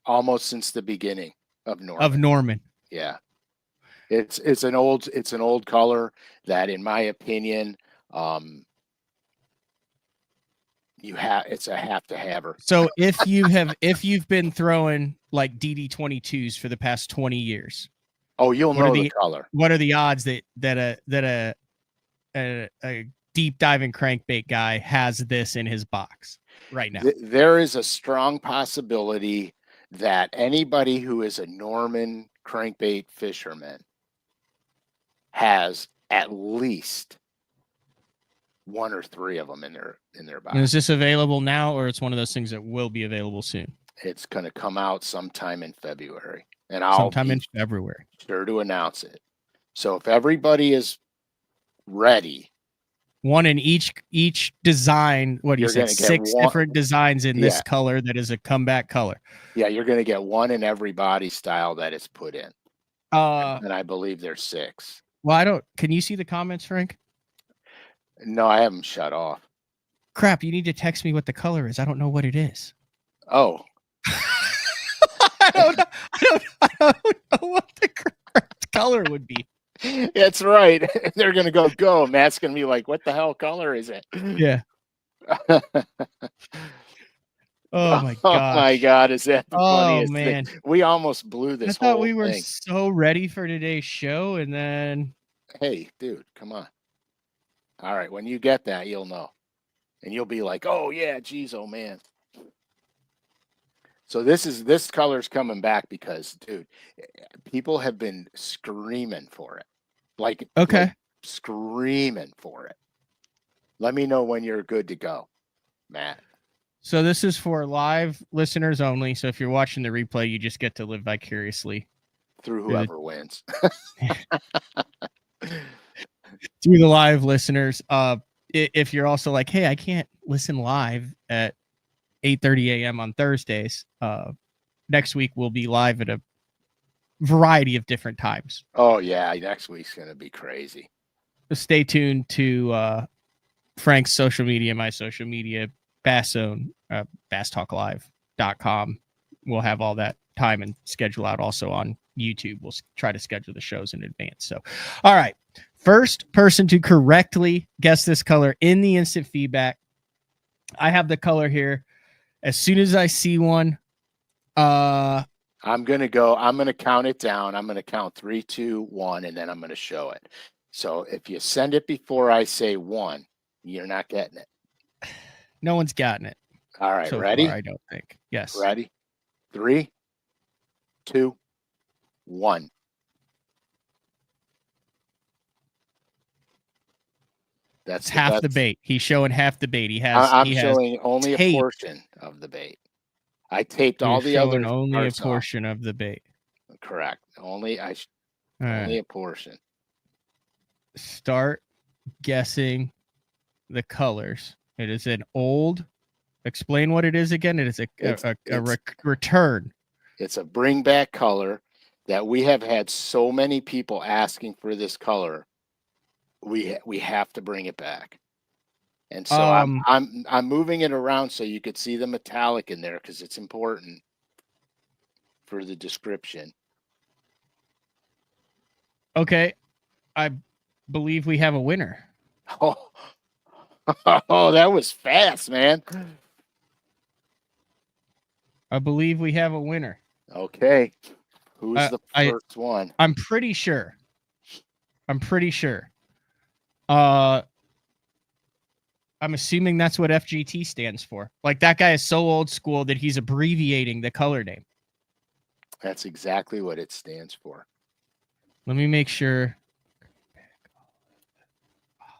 Almost since the beginning of Norman. Of Norman. Yeah. It's an old color that, in my opinion, it's a have to haver. So if you've been throwing like DD22s for the past 20 years, you'll know the color. What are the odds that a deep diving crankbait guy has this in his box right now? There is a strong possibility that anybody who is a Norman crankbait fisherman has at least 1 or 3 of them in their box. And is this available now, or it's one of those things that will be available soon? It's going to come out sometime in February, and sometime in February. Sure to announce it. So if everybody is ready, one in each design. What do you say? 6 different designs in this color that is a comeback color. Yeah, you're going to get one in every body style that it's put in. And I believe there's 6. Well, can you see the comments, Frank? No, I have them shut off. Crap, you need to text me what the color is. I don't know what it is. Oh. I don't know what the correct color would be. That's right. They're going to go. Matt's going to be like, what the hell color is it? Yeah. Oh my god! Oh my god! Is that the funniest man. thing? We almost blew this. I thought we were so ready for today's show, and then hey, dude, come on! All right, when you get that, you'll know, and you'll be like, "Oh yeah, geez, oh man." So this color's coming back because, dude, people have been screaming for it, like screaming for it. Let me know when you're good to go, Matt. So this is for live listeners only. So if you're watching the replay, you just get to live vicariously through whoever wins. Through the live listeners. If you're also like, hey, I can't listen live at 8:30 a.m. on Thursdays, next week we'll be live at a variety of different times. Oh yeah, next week's gonna be crazy. So stay tuned to Frank's social media, my social media, Bass Zone, basstalklive.com. We'll have all that time and schedule out also on YouTube. We'll try to schedule the shows in advance. So, all right. First person to correctly guess this color in the instant feedback. I have the color here. As soon as I see one, I'm going to count it down. I'm going to count 3, 2, 1, and then I'm going to show it. So if you send it before I say 1, you're not getting it. No one's gotten it. All right, ready? Far, I don't think. Yes. Ready? 3, 2, 1. That's half the bait. He's showing half the bait. I'm showing only a portion of the bait. I taped all the other. Only a portion of the bait. Correct. Only a portion. Start guessing the colors. It is an old. Explain what it is again. It is a return. It's a bring back color that we have had so many people asking for this color. We have to bring it back. And so I'm moving it around so you could see the metallic in there because it's important for the description. Okay. I believe we have a winner. Oh, that was fast, man. I believe we have a winner. Okay. Who's the first one? I'm pretty sure. I'm assuming that's what FGT stands for. Like, that guy is so old school that he's abbreviating the color name. That's exactly what it stands for. Let me make sure. Olive,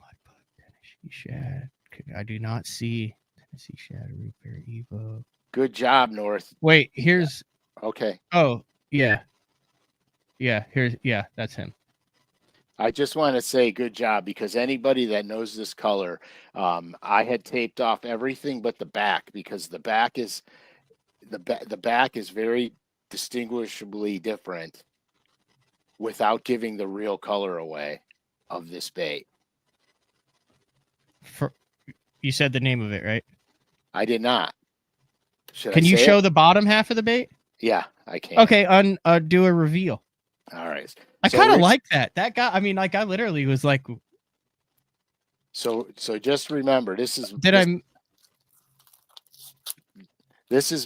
mudbug, Tennessee shad. I do not see Tennessee shad, repair Evo. Good job, North. Wait, here's. Okay. Oh, yeah. Yeah, that's him. I just want to say good job because anybody that knows this color, I had taped off everything but the back because the back is very distinguishably different without giving the real color away of this bait. You said the name of it, right? I did not. Can you show the bottom half of the bait? Yeah, I can. Okay, do a reveal. All right. I kind of like that. That guy, I mean, like, I literally was like, So just remember, this is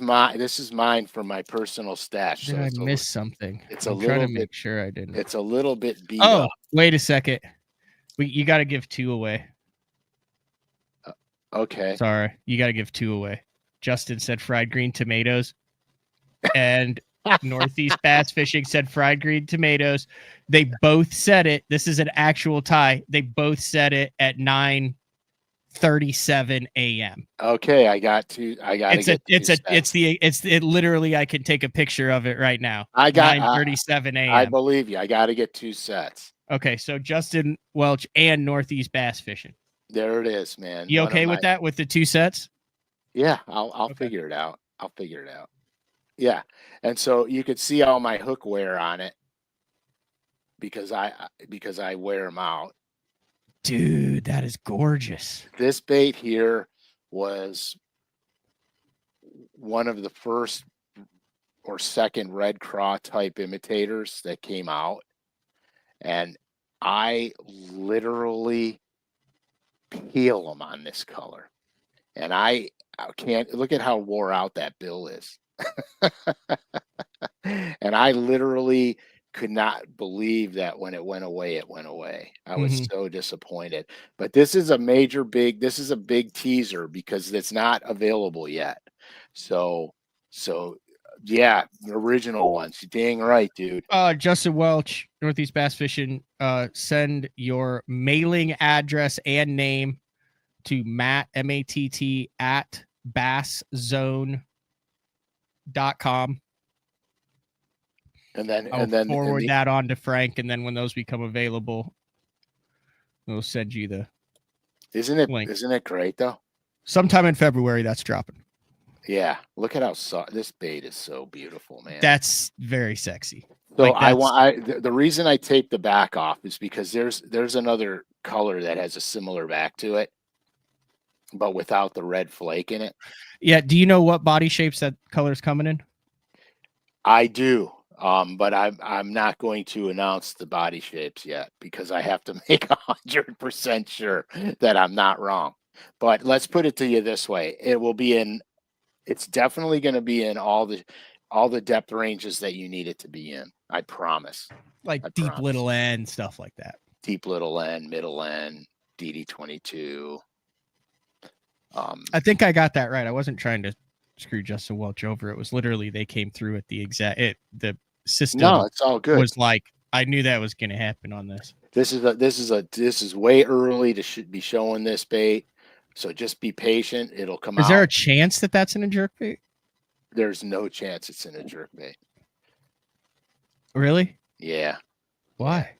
mine for my personal stash. Did So I miss something? it's a I'm trying to little bit make sure I didn't. it's a little bit beat Oh, up. wait a second. You got to give 2 away. Okay. Sorry, you got to give 2 away. Justin said fried green tomatoes, and Northeast Bass Fishing said fried green tomatoes. They both said it. This is an actual tie. They both said it at 9:37 a.m. Okay, I got to get It literally, I can take a picture of it right now. I got 9:37 I a.m. believe you. I got to get 2 sets. Okay, so Justin Welch and Northeast Bass Fishing. There it is, man. You okay with that, with the 2 sets? Yeah, I'll figure it out. I'll figure it out. Yeah. And so you could see all my hook wear on it because I wear them out. Dude, that is gorgeous. This bait here was one of the first or second red craw type imitators that came out. And I literally peel them on this color. And I can't look at how wore out that bill is. And I literally could not believe that when it went away, it went away. I was so disappointed. But this is a big teaser because it's not available yet. So yeah, the original ones. You're dang right, dude. Justin Welch, Northeast Bass Fishing, send your mailing address and name to Matt, MATT, at basszone.com. And then I'll forward that on to Frank, and then when those become available, we'll send you the link. Isn't it great though? Sometime in February that's dropping. Yeah, look at how this bait is so beautiful, man. That's very sexy. So the reason I taped the back off is because there's another color that has a similar back to it, but without the red flake in it. Yeah. Do you know what body shapes that color's coming in? I do. But I'm not going to announce the body shapes yet because I have to make 100% sure that I'm not wrong. But let's put it to you this way: it's definitely going to be in all the depth ranges that you need it to be in. I promise. Deep little end, stuff like that. Deep little end, middle end, DD22. I think I got that right. I wasn't trying to screw Justin Welch over. It was literally they came through at the system. No, it's all good. Was like I knew that was going to happen on this. This is way early to be showing this bait, so just be patient. It'll come out. Is there a chance that that's in a jerkbait? There's no chance it's in a jerkbait. Really? Yeah. Why?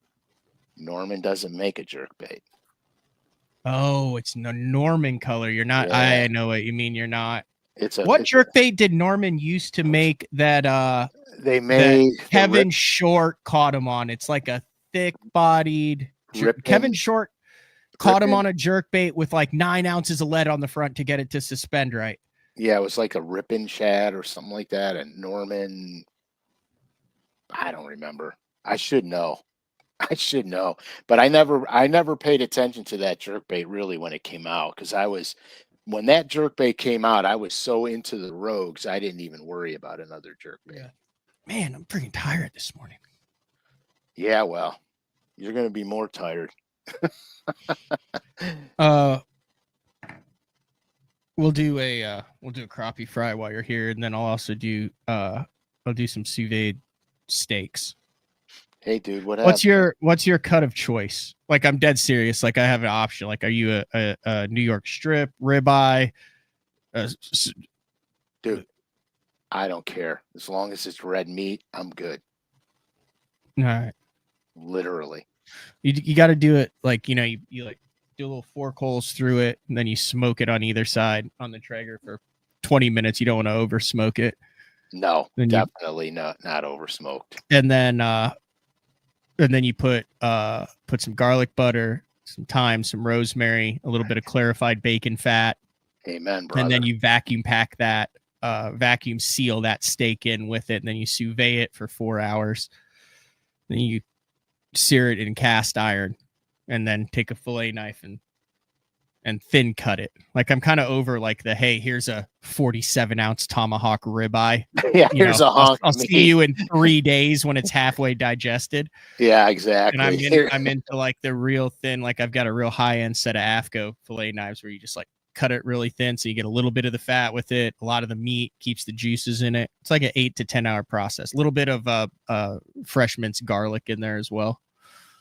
Norman doesn't make a jerkbait. Oh, it's no Norman color. You're not. Yeah. I know what you mean. You're not. What jerkbait did Norman used to make that? They made Kevin Short caught him on. It's like a thick-bodied. Kevin Short caught him on a jerkbait with like 9 ounces of lead on the front to get it to suspend right. Yeah, it was like a ripping shad or something like that. And Norman, I don't remember. I should know, but I never paid attention to that jerkbait really when it came out because when that jerkbait came out, I was so into the rogues I didn't even worry about another jerkbait. Yeah. Man, I'm freaking tired this morning. Yeah, well, you're gonna be more tired. We'll do a crappie fry while you're here, and then I'll also do I'll do some sous vide steaks. Hey, dude, what's your cut of choice? Like, I'm dead serious. Like, I have an option. Like, are you a New York strip, ribeye? Dude, I don't care. As long as it's red meat, I'm good. All right. Literally. You got to do it like, you like do a little fork holes through it, and then you smoke it on either side on the Traeger for 20 minutes. You don't want to over smoke it. No, definitely not over smoked. And then you put some garlic butter, some thyme, some rosemary, a little bit of clarified bacon fat. Amen, brother. And then you vacuum pack that, vacuum seal that steak in with it, and then you sous vide it for 4 hours. Then you sear it in cast iron, and then take a fillet knife and and thin cut it. Like I'm kind of over like the, hey, here's a 47-ounce tomahawk ribeye. Yeah, You here's know, a hunk I'll of see meat. you in 3 days when it's halfway digested. Yeah, And exactly. I'm into like the real thin, like I've got a real high end set of AFCO fillet knives where you just like cut it really thin so you get a little bit of the fat with it, a lot of the meat, keeps the juices in it. It's like an 8 to 10 hour process. A little bit of fresh minced garlic in there as well.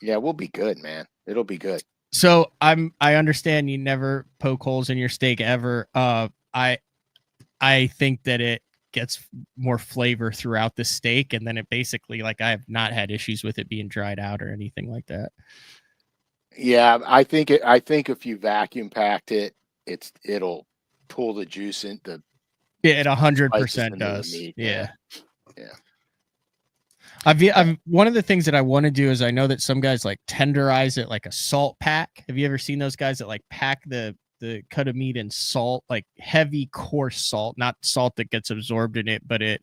Yeah, we'll be good, man. It'll be good. So I understand you never poke holes in your steak ever. I think that it gets more flavor throughout the steak, and then it basically, like, I have not had issues with it being dried out or anything like that. Yeah, I think if you vacuum packed it, it'll pull the juice in the It spices 100% into the does. meat. Yeah. Yeah. I've one of the things that I want to do is I know that some guys like tenderize it like a salt pack. Have you ever seen those guys that like pack the cut of meat in salt, like heavy coarse salt, not salt that gets absorbed in it, but it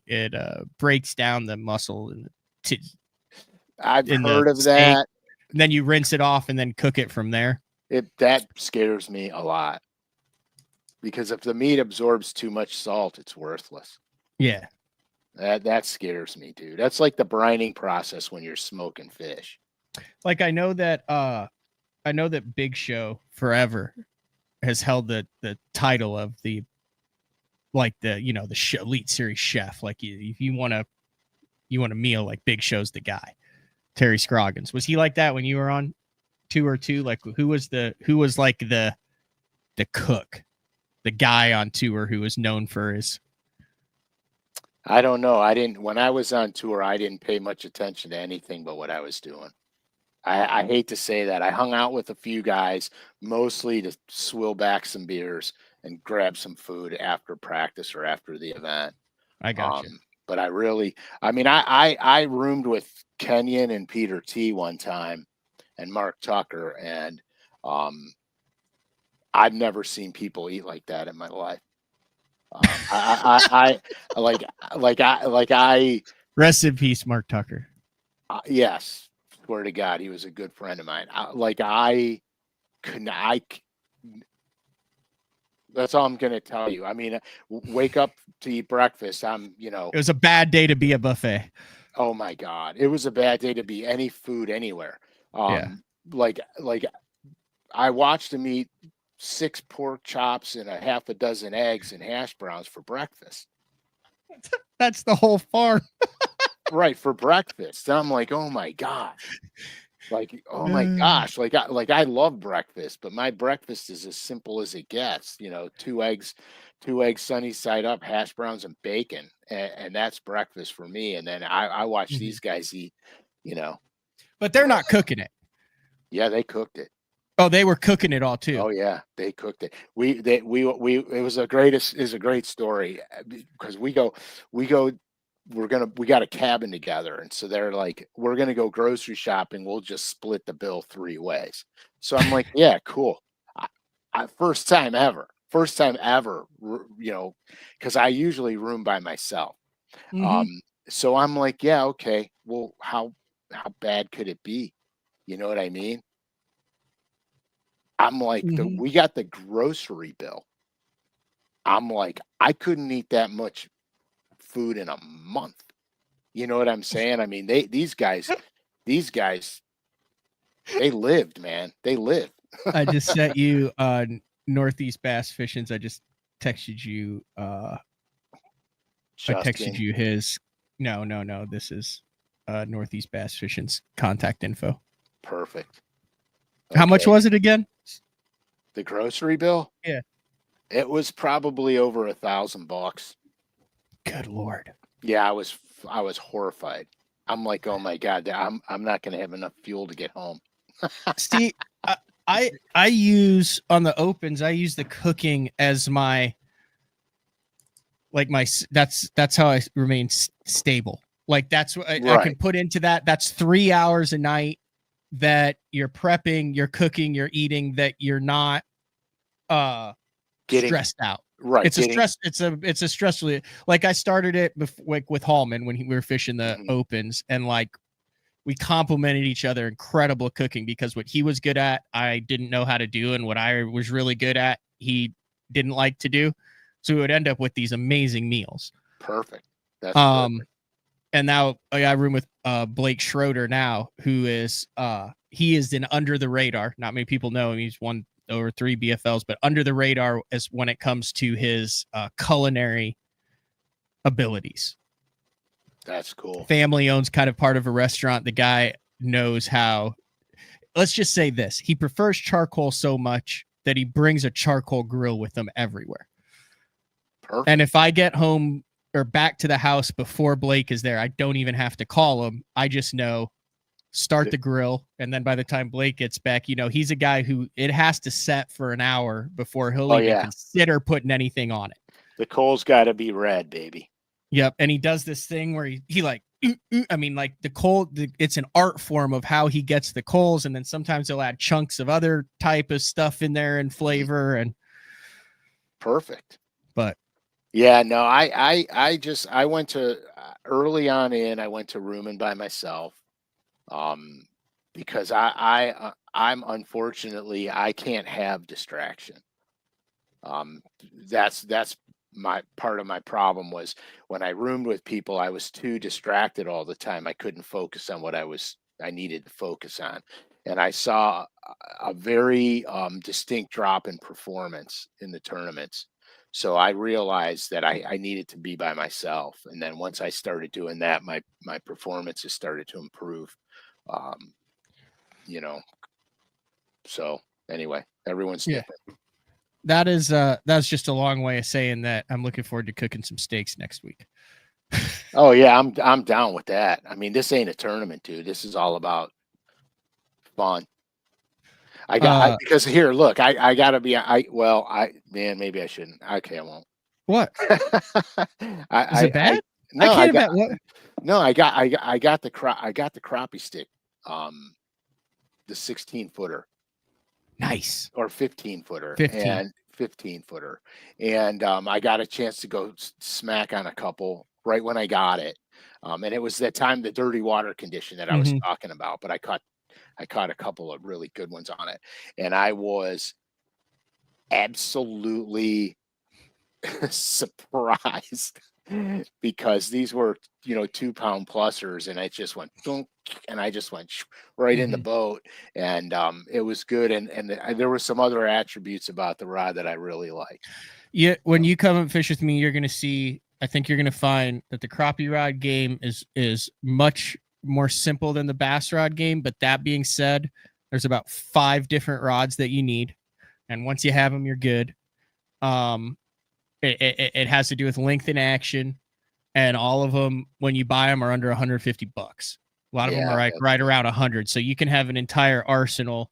breaks down the muscle in I've the heard of steak. that. And then you rinse it off and then cook it from there. That scares me a lot because if the meat absorbs too much salt, it's worthless. Yeah. That scares me, dude. That's like the brining process when you're smoking fish. Like I know that Big Show forever has held the title of the, like, the, you know, the elite series chef. Like if you want a meal, like Big Show's the guy. Terry Scroggins, was he like that when you were on tour too? Like who was like the cook, the guy on tour who was known for his? I don't know. When I was on tour, I didn't pay much attention to anything but what I was doing. I hate to say that. I hung out with a few guys, mostly to swill back some beers and grab some food after practice or after the event. I got you. But I roomed with Kenyon and Peter T one time and Mark Tucker, and I've never seen people eat like that in my life. Rest in peace, Mark Tucker. Yes, swear to God, he was a good friend of mine. That's all I'm going to tell you. I mean, wake up to eat breakfast. It was a bad day to be a buffet. Oh my God. It was a bad day to be any food anywhere. Yeah. Like I watched him eat 6 pork chops and a half a dozen eggs and hash browns for breakfast. That's the whole farm. Right, for breakfast. And I'm like, oh my gosh. Like, oh my gosh. Like I love breakfast, but my breakfast is as simple as it gets. You know, 2 eggs sunny side up, hash browns and bacon. And that's breakfast for me. And then I watch these guys eat, you know. But they're not cooking it. Yeah, they cooked it. Oh, they were cooking it all too. Oh yeah, they cooked it. It was a great story because we got a cabin together, and so they're like, we're gonna go grocery shopping. We'll just split the bill 3 ways. So I'm like, yeah, cool. First time ever, you know, because I usually room by myself. So I'm like, yeah, okay. Well, how bad could it be? You know what I mean? I'm like, we got the grocery bill. I'm like, I couldn't eat that much food in a month. You know what I'm saying? I mean, these guys, they lived, man. They lived. I just sent you Northeast Bass Fishing's. I just texted you. I texted you his. No. This is Northeast Bass Fishing's contact info. Perfect. Okay. How much was it again? The grocery bill? Yeah. It was probably over $1,000. Good Lord. Yeah, I was horrified. I'm like, oh my God, I'm not going to have enough fuel to get home. See, I use on the opens, I use the cooking as my, like that's how I remain stable. Like that's what I can put into that. That's 3 hours a night that you're prepping, you're cooking, you're eating, that you're not stressed out. Right. It's a stressful. Like I started it like with Hallman when we were fishing the opens, and like we complemented each other. Incredible cooking, because what he was good at, I didn't know how to do, and what I was really good at, he didn't like to do. So we would end up with these amazing meals. Perfect. That's perfect. And now I room with Blake Schroeder now, who is he is an under the radar. Not many people know him. He's won over 3 BFLs, but under the radar as when it comes to his culinary abilities. That's cool. Family owns kind of part of a restaurant. The guy knows how. Let's just say this: he prefers charcoal so much that he brings a charcoal grill with him everywhere. Perfect. And if I get home or back to the house before Blake is there, I don't even have to call him. I just know, start the grill, and then by the time Blake gets back, you know, he's a guy who it has to set for an hour before he'll even consider putting anything on it. The coal's got to be red, baby. Yep. And he does this thing where he like, I mean, like the coal, it's an art form of how he gets the coals. And then sometimes he'll add chunks of other type of stuff in there and flavor and perfect. But yeah, no, I went to early on in, I went to rooming by myself. Because I'm unfortunately, I can't have distraction. That's my part of my problem was when I roomed with people, I was too distracted all the time. I couldn't focus on what I needed to focus on. And I saw a very distinct drop in performance in the tournaments. So I realized that I needed to be by myself. And then once I started doing that, my performances started to improve. You know, so anyway, everyone's different. That's just a long way of saying that I'm looking forward to cooking some steaks next week. Oh yeah, I'm down with that. I mean, this ain't a tournament, dude. This is all about fun. Because here, look, I gotta be. Maybe I shouldn't. Okay, I won't. What? Is it bad? No, I can't bet. What? No, I got the crappie stick, the 16-footer. Nice. Or 15-footer. 15-footer. And I got a chance to go smack on a couple right when I got it. And it was that time, the dirty water condition that I was talking about, but I caught a couple of really good ones on it. And I was absolutely surprised because these were, 2-pound plusers, and I just went boom, and I just went right in the boat, and it was good. And there were some other attributes about the rod that I really liked. Yeah, when you come and fish with me, you're going to see. I think you're going to find that the crappie rod game is much more simple than the bass rod game. But that being said, there's about 5 different rods that you need, and once you have them, you're good. It has to do with length in action, and all of them, when you buy them, are under $150. A lot of them are right around 100. So you can have an entire arsenal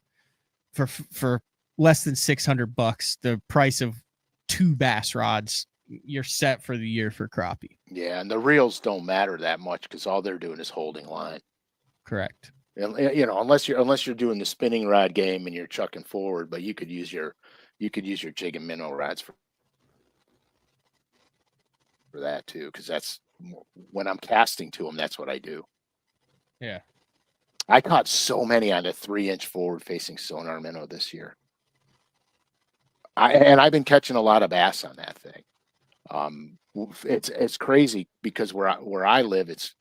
for less than $600. The price of 2 bass rods, you're set for the year for crappie. Yeah, and the reels don't matter that much because all they're doing is holding line. Correct. And, unless you're doing the spinning rod game and you're chucking forward, but you could use your jig and minnow rods for that too, because that's when I'm casting to them. That's what I do. Yeah, I caught so many on a 3-inch forward-facing sonar minnow this year. I've been catching a lot of bass on that thing. It's crazy because where I live, it's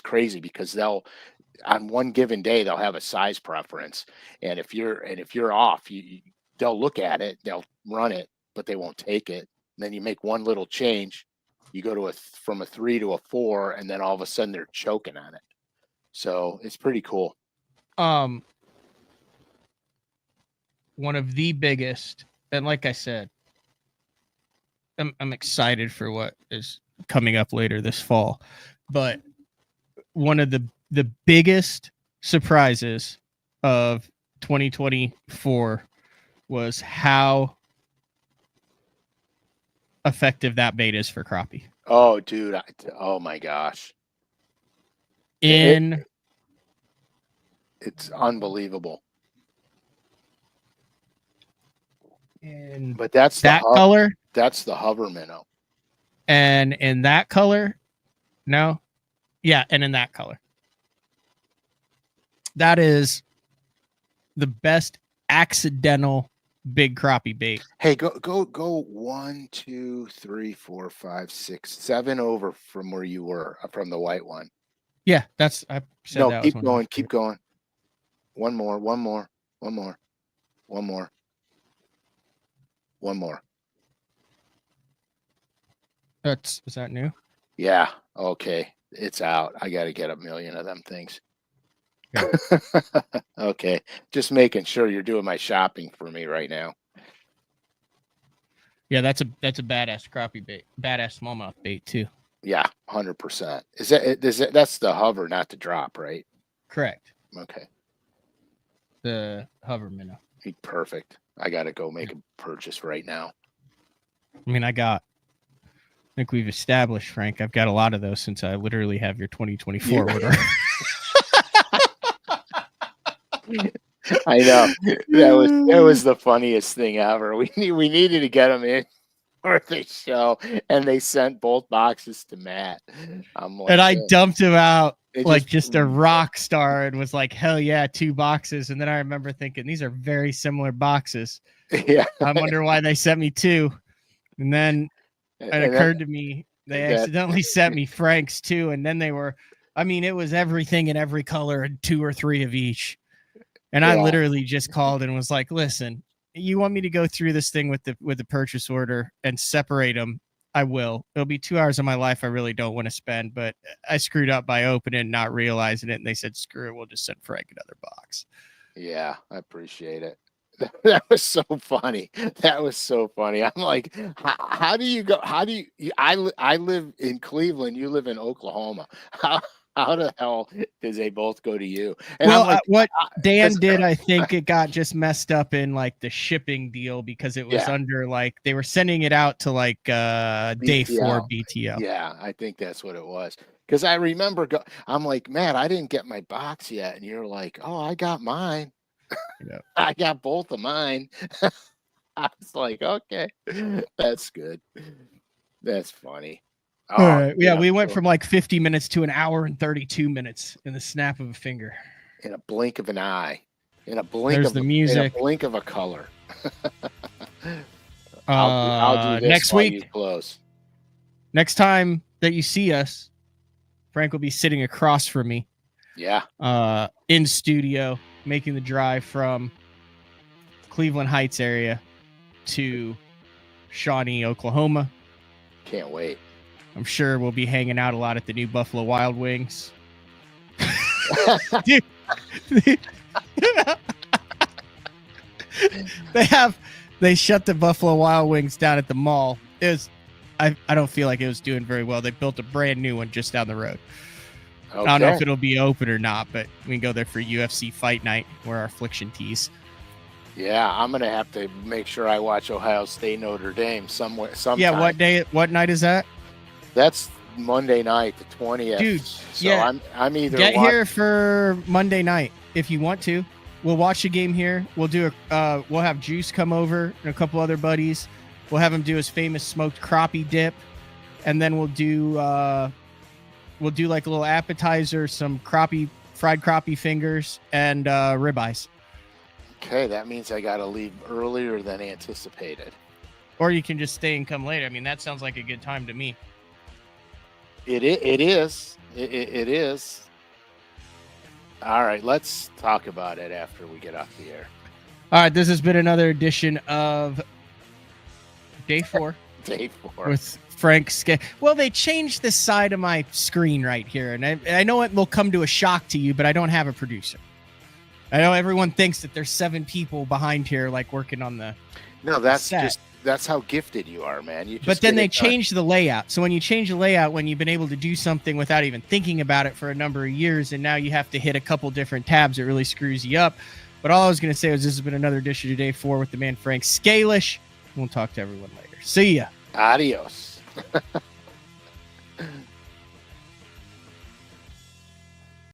crazy because on one given day they'll have a size preference, and if you're off, they'll look at it, they'll run it, but they won't take it. And then you make one little change, you go from a 3 to a 4, and then all of a sudden they're choking on it. So it's pretty cool. One of the biggest, and like I said, I'm excited for what is coming up later this fall, but one of the biggest surprises of 2024 was how effective that bait is for crappie. Oh, dude! Oh my gosh! It's unbelievable. But that's that color. That's the hover minnow. And in that color, no, yeah, and in that color. That is the best accidental big crappie bait. Hey, go 1, 2, 3, 4, 5, 6, 7 over from where you were, from the white one. Yeah, I said No, that keep was going, keep going. One more, one more, one more, one more, one more. Is that new? Yeah, okay. It's out. I got to get a million of them things. Yeah. Okay, just making sure you're doing my shopping for me right now. Yeah, that's a badass crappie bait, badass smallmouth bait too. Yeah, 100%. That's the hover, not the drop, right? Correct. Okay, The hover minnow. perfect. I got to go make a purchase right now. I mean, I think we've established, Frank, I've got a lot of those since I literally have your 2024 order. I know. That was the funniest thing ever. We needed to get them in for the show, and they sent both boxes to Matt. I'm like, And I dumped him out like just a mm. rock star and was like, hell yeah, 2 boxes. And then I remember thinking, these are very similar boxes. Yeah. I wonder why they sent me 2. And then it occurred to me they accidentally sent me Frank's too. And then they were, I mean, it was everything in every color and 2 or 3 of each. And I literally just called and was like, listen, you want me to go through this thing with the purchase order and separate them? I will. It'll be 2 hours of my life I really don't want to spend, but I screwed up by opening and not realizing it. And they said, screw it, we'll just send Frank another box. Yeah, I appreciate it. That was so funny. That was so funny. I'm like, how do you go? How do you? I live in Cleveland. You live in Oklahoma. How the hell does they both go to you? And well, I'm like, what Dan did, I think it got just messed up in like the shipping deal because it was under like they were sending it out to like day 4 BTO. Yeah, I think that's what it was. Because I remember, I'm like, man, I didn't get my box yet, and you're like, oh, I got mine. Yeah. I got both of mine. I was like, okay, that's good. That's funny. All right. Yeah, we went from like 50 minutes to an hour and 32 minutes in the snap of a finger. In a blink of an eye. In a blink There's of the music. In a blink of a color. I'll do this next while week. you close. Next time that you see us, Frank will be sitting across from me. Yeah. In studio, making the drive from Cleveland Heights area to Shawnee, Oklahoma. Can't wait. I'm sure we'll be hanging out a lot at the new Buffalo Wild Wings. Dude, they shut the Buffalo Wild Wings down at the mall. I don't feel like it was doing very well. They built a brand new one just down the road. Okay. I don't know if it'll be open or not, but we can go there for UFC fight night, wear our Affliction tees. Yeah, I'm gonna have to make sure I watch Ohio State Notre Dame sometime. Yeah, what night is that? That's Monday night, the 20th. Dude, so yeah. I'm either get here for Monday night if you want to. We'll watch the game here. We'll do we'll have Juice come over and a couple other buddies. We'll have him do his famous smoked crappie dip, and then we'll do like a little appetizer, some fried crappie fingers, and ribeyes. Okay, that means I got to leave earlier than anticipated. Or you can just stay and come later. I mean, that sounds like a good time to me. It is. It is. All right, let's talk about it after we get off the air. All right, this has been another edition of Day 4. Day 4. With Frank Well, they changed the side of my screen right here, and I know it will come to a shock to you, but I don't have a producer. I know everyone thinks that there's 7 people behind here, like working on the. No, that's how gifted you are, man. But then they changed the layout. So when you change the layout, when you've been able to do something without even thinking about it for a number of years, and now you have to hit a couple different tabs, it really screws you up. But all I was going to say was this has been another edition of Day 4 with the man Frank Scalish. We'll talk to everyone later. See ya. Adios.